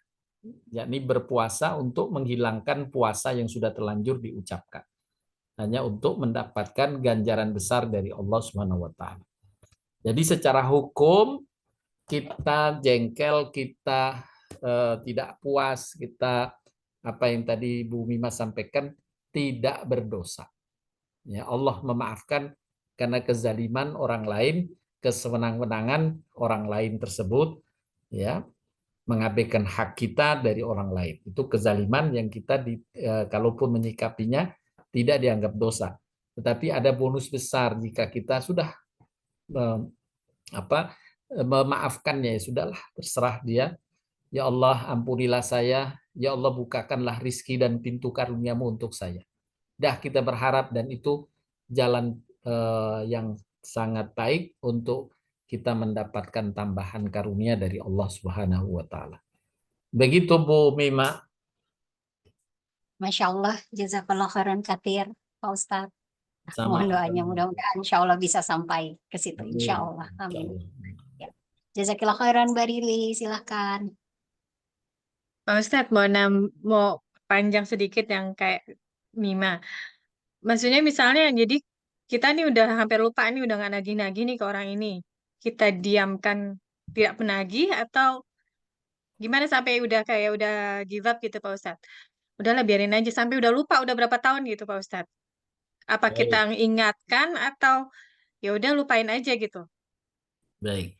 yakni berpuasa untuk menghilangkan puasa yang sudah terlanjur diucapkan, hanya untuk mendapatkan ganjaran besar dari Allah Subhanahu wa taala. Jadi secara hukum kita jengkel, kita tidak puas, kita apa yang tadi Bu Mima sampaikan tidak berdosa. Ya, Allah memaafkan karena kezaliman orang lain, kesewenang-wenangan orang lain tersebut, ya, mengabaikan hak kita dari orang lain. Itu kezaliman yang kita kalaupun menyikapinya tidak dianggap dosa. Tetapi ada bonus besar jika kita sudah memaafkannya, ya sudahlah, terserah dia. Ya Allah, ampunilah saya. Ya Allah, bukakanlah rizki dan pintu karuniamu untuk saya. Dah kita berharap, dan itu jalan yang sangat baik untuk kita mendapatkan tambahan karunia dari Allah Subhanahu wa taala. Begitu Bu Mima.
Masya Allah, jazakallah khairan katsir, Pak Ustadz.
Sama.
Mohon doanya, mudah-mudahan insya Allah bisa sampai ke situ, insya Allah. Amin. Ya. Jazakillah khairan, Mbak Rili, silahkan.
Pak Ustadz mau panjang sedikit yang kayak Mima. Maksudnya misalnya jadi kita nih udah hampir lupa nih, udah nggak nagih-nagih nih ke orang ini. Kita diamkan tidak penagih atau gimana sampai udah kayak udah give up gitu Pak Ustadz. Udahlah biarin aja sampai udah lupa udah berapa tahun gitu Pak Ustadz. Apa kita ingatkan atau ya udah lupain aja gitu.
Baik.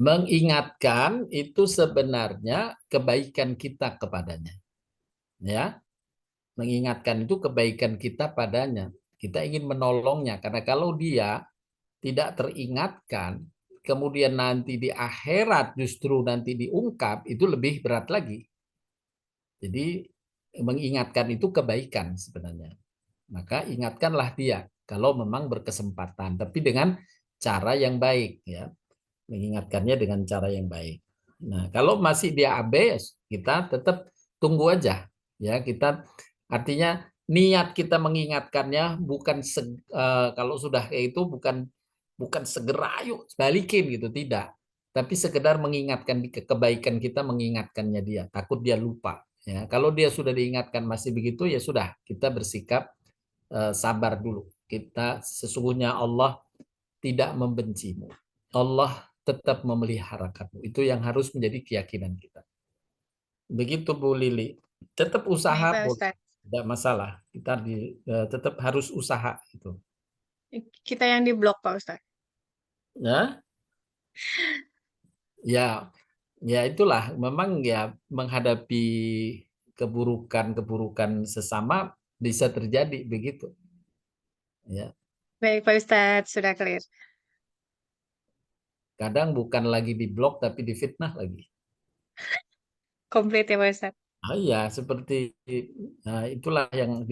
Mengingatkan itu sebenarnya kebaikan kita kepadanya. Ya. Mengingatkan itu kebaikan kita padanya. Kita ingin menolongnya, karena kalau dia tidak teringatkan, kemudian nanti di akhirat justru nanti diungkap, itu lebih berat lagi. Jadi mengingatkan itu kebaikan sebenarnya. Maka ingatkanlah dia kalau memang berkesempatan, tapi dengan cara yang baik, ya. Mengingatkannya dengan cara yang baik. Nah, kalau masih dia abe, kita tetap tunggu aja, ya. Kita artinya niat kita mengingatkannya bukan kalau sudah kayak itu bukan segera yuk balikin gitu, tidak. Tapi sekedar mengingatkan kebaikan kita, mengingatkannya dia, takut dia lupa. Ya, kalau dia sudah diingatkan masih begitu, ya sudah, kita bersikap sabar dulu. Kita sesungguhnya Allah tidak membencimu. Allah tetap memeliharakanmu. Itu yang harus menjadi keyakinan kita. Begitu Bu Lili. Tetap
Baik,
usaha
Pak
boleh,
Ustadz.
tidak masalah. Kita tetap harus usaha itu.
Kita yang diblok, Pak Ustadz.
Ya, ya, ya itulah. Memang ya menghadapi keburukan sesama bisa terjadi begitu. Ya,
Baik, Pak Ustadz. Sudah clear.
kadang bukan lagi diblok tapi difitnah lagi.
Komplit ya, Pak Ustadz.
Ah iya, seperti itulah yang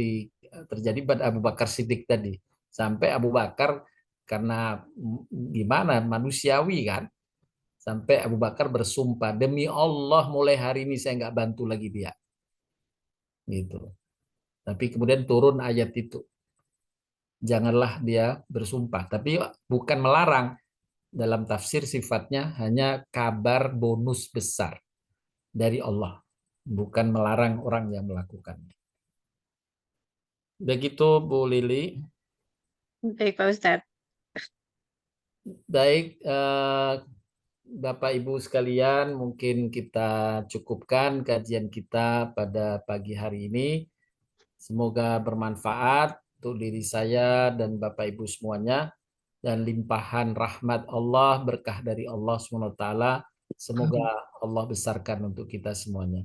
terjadi pada Abu Bakar Siddiq tadi. Sampai Abu Bakar karena gimana manusiawi kan, sampai Abu Bakar bersumpah demi Allah mulai hari ini saya nggak bantu lagi dia, gitu. Tapi kemudian turun ayat itu, janganlah dia bersumpah. Tapi bukan melarang, dalam tafsir sifatnya hanya kabar bonus besar dari Allah, bukan melarang orang yang melakukannya. Begitu Bu Lili.
Baik, Pak Ustadz.
Baik, Bapak Ibu sekalian, mungkin kita cukupkan kajian kita pada pagi hari ini. Semoga bermanfaat untuk diri saya dan Bapak Ibu semuanya, dan limpahan rahmat Allah, berkah dari Allah SWT. Semoga Allah besarkan untuk kita semuanya.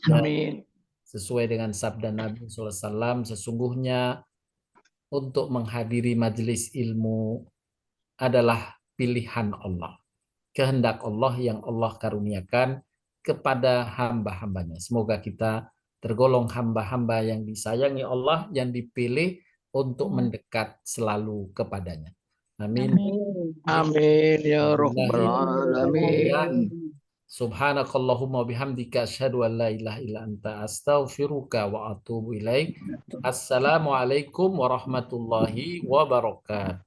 Dan
Amin.
sesuai dengan sabda Nabi SAW, sesungguhnya untuk menghadiri majelis ilmu adalah pilihan Allah, kehendak Allah yang Allah karuniakan kepada hamba-hambanya. Semoga kita tergolong hamba-hamba yang disayangi Allah, yang dipilih untuk mendekat selalu kepadanya. Amin.
Amin ya rabbal alamin.
Subhanakallahumma bihamdika asyhadu an la ilaha illa anta astaghfiruka wa atubu ilaik. Assalamualaikum warahmatullahi wabarakatuh.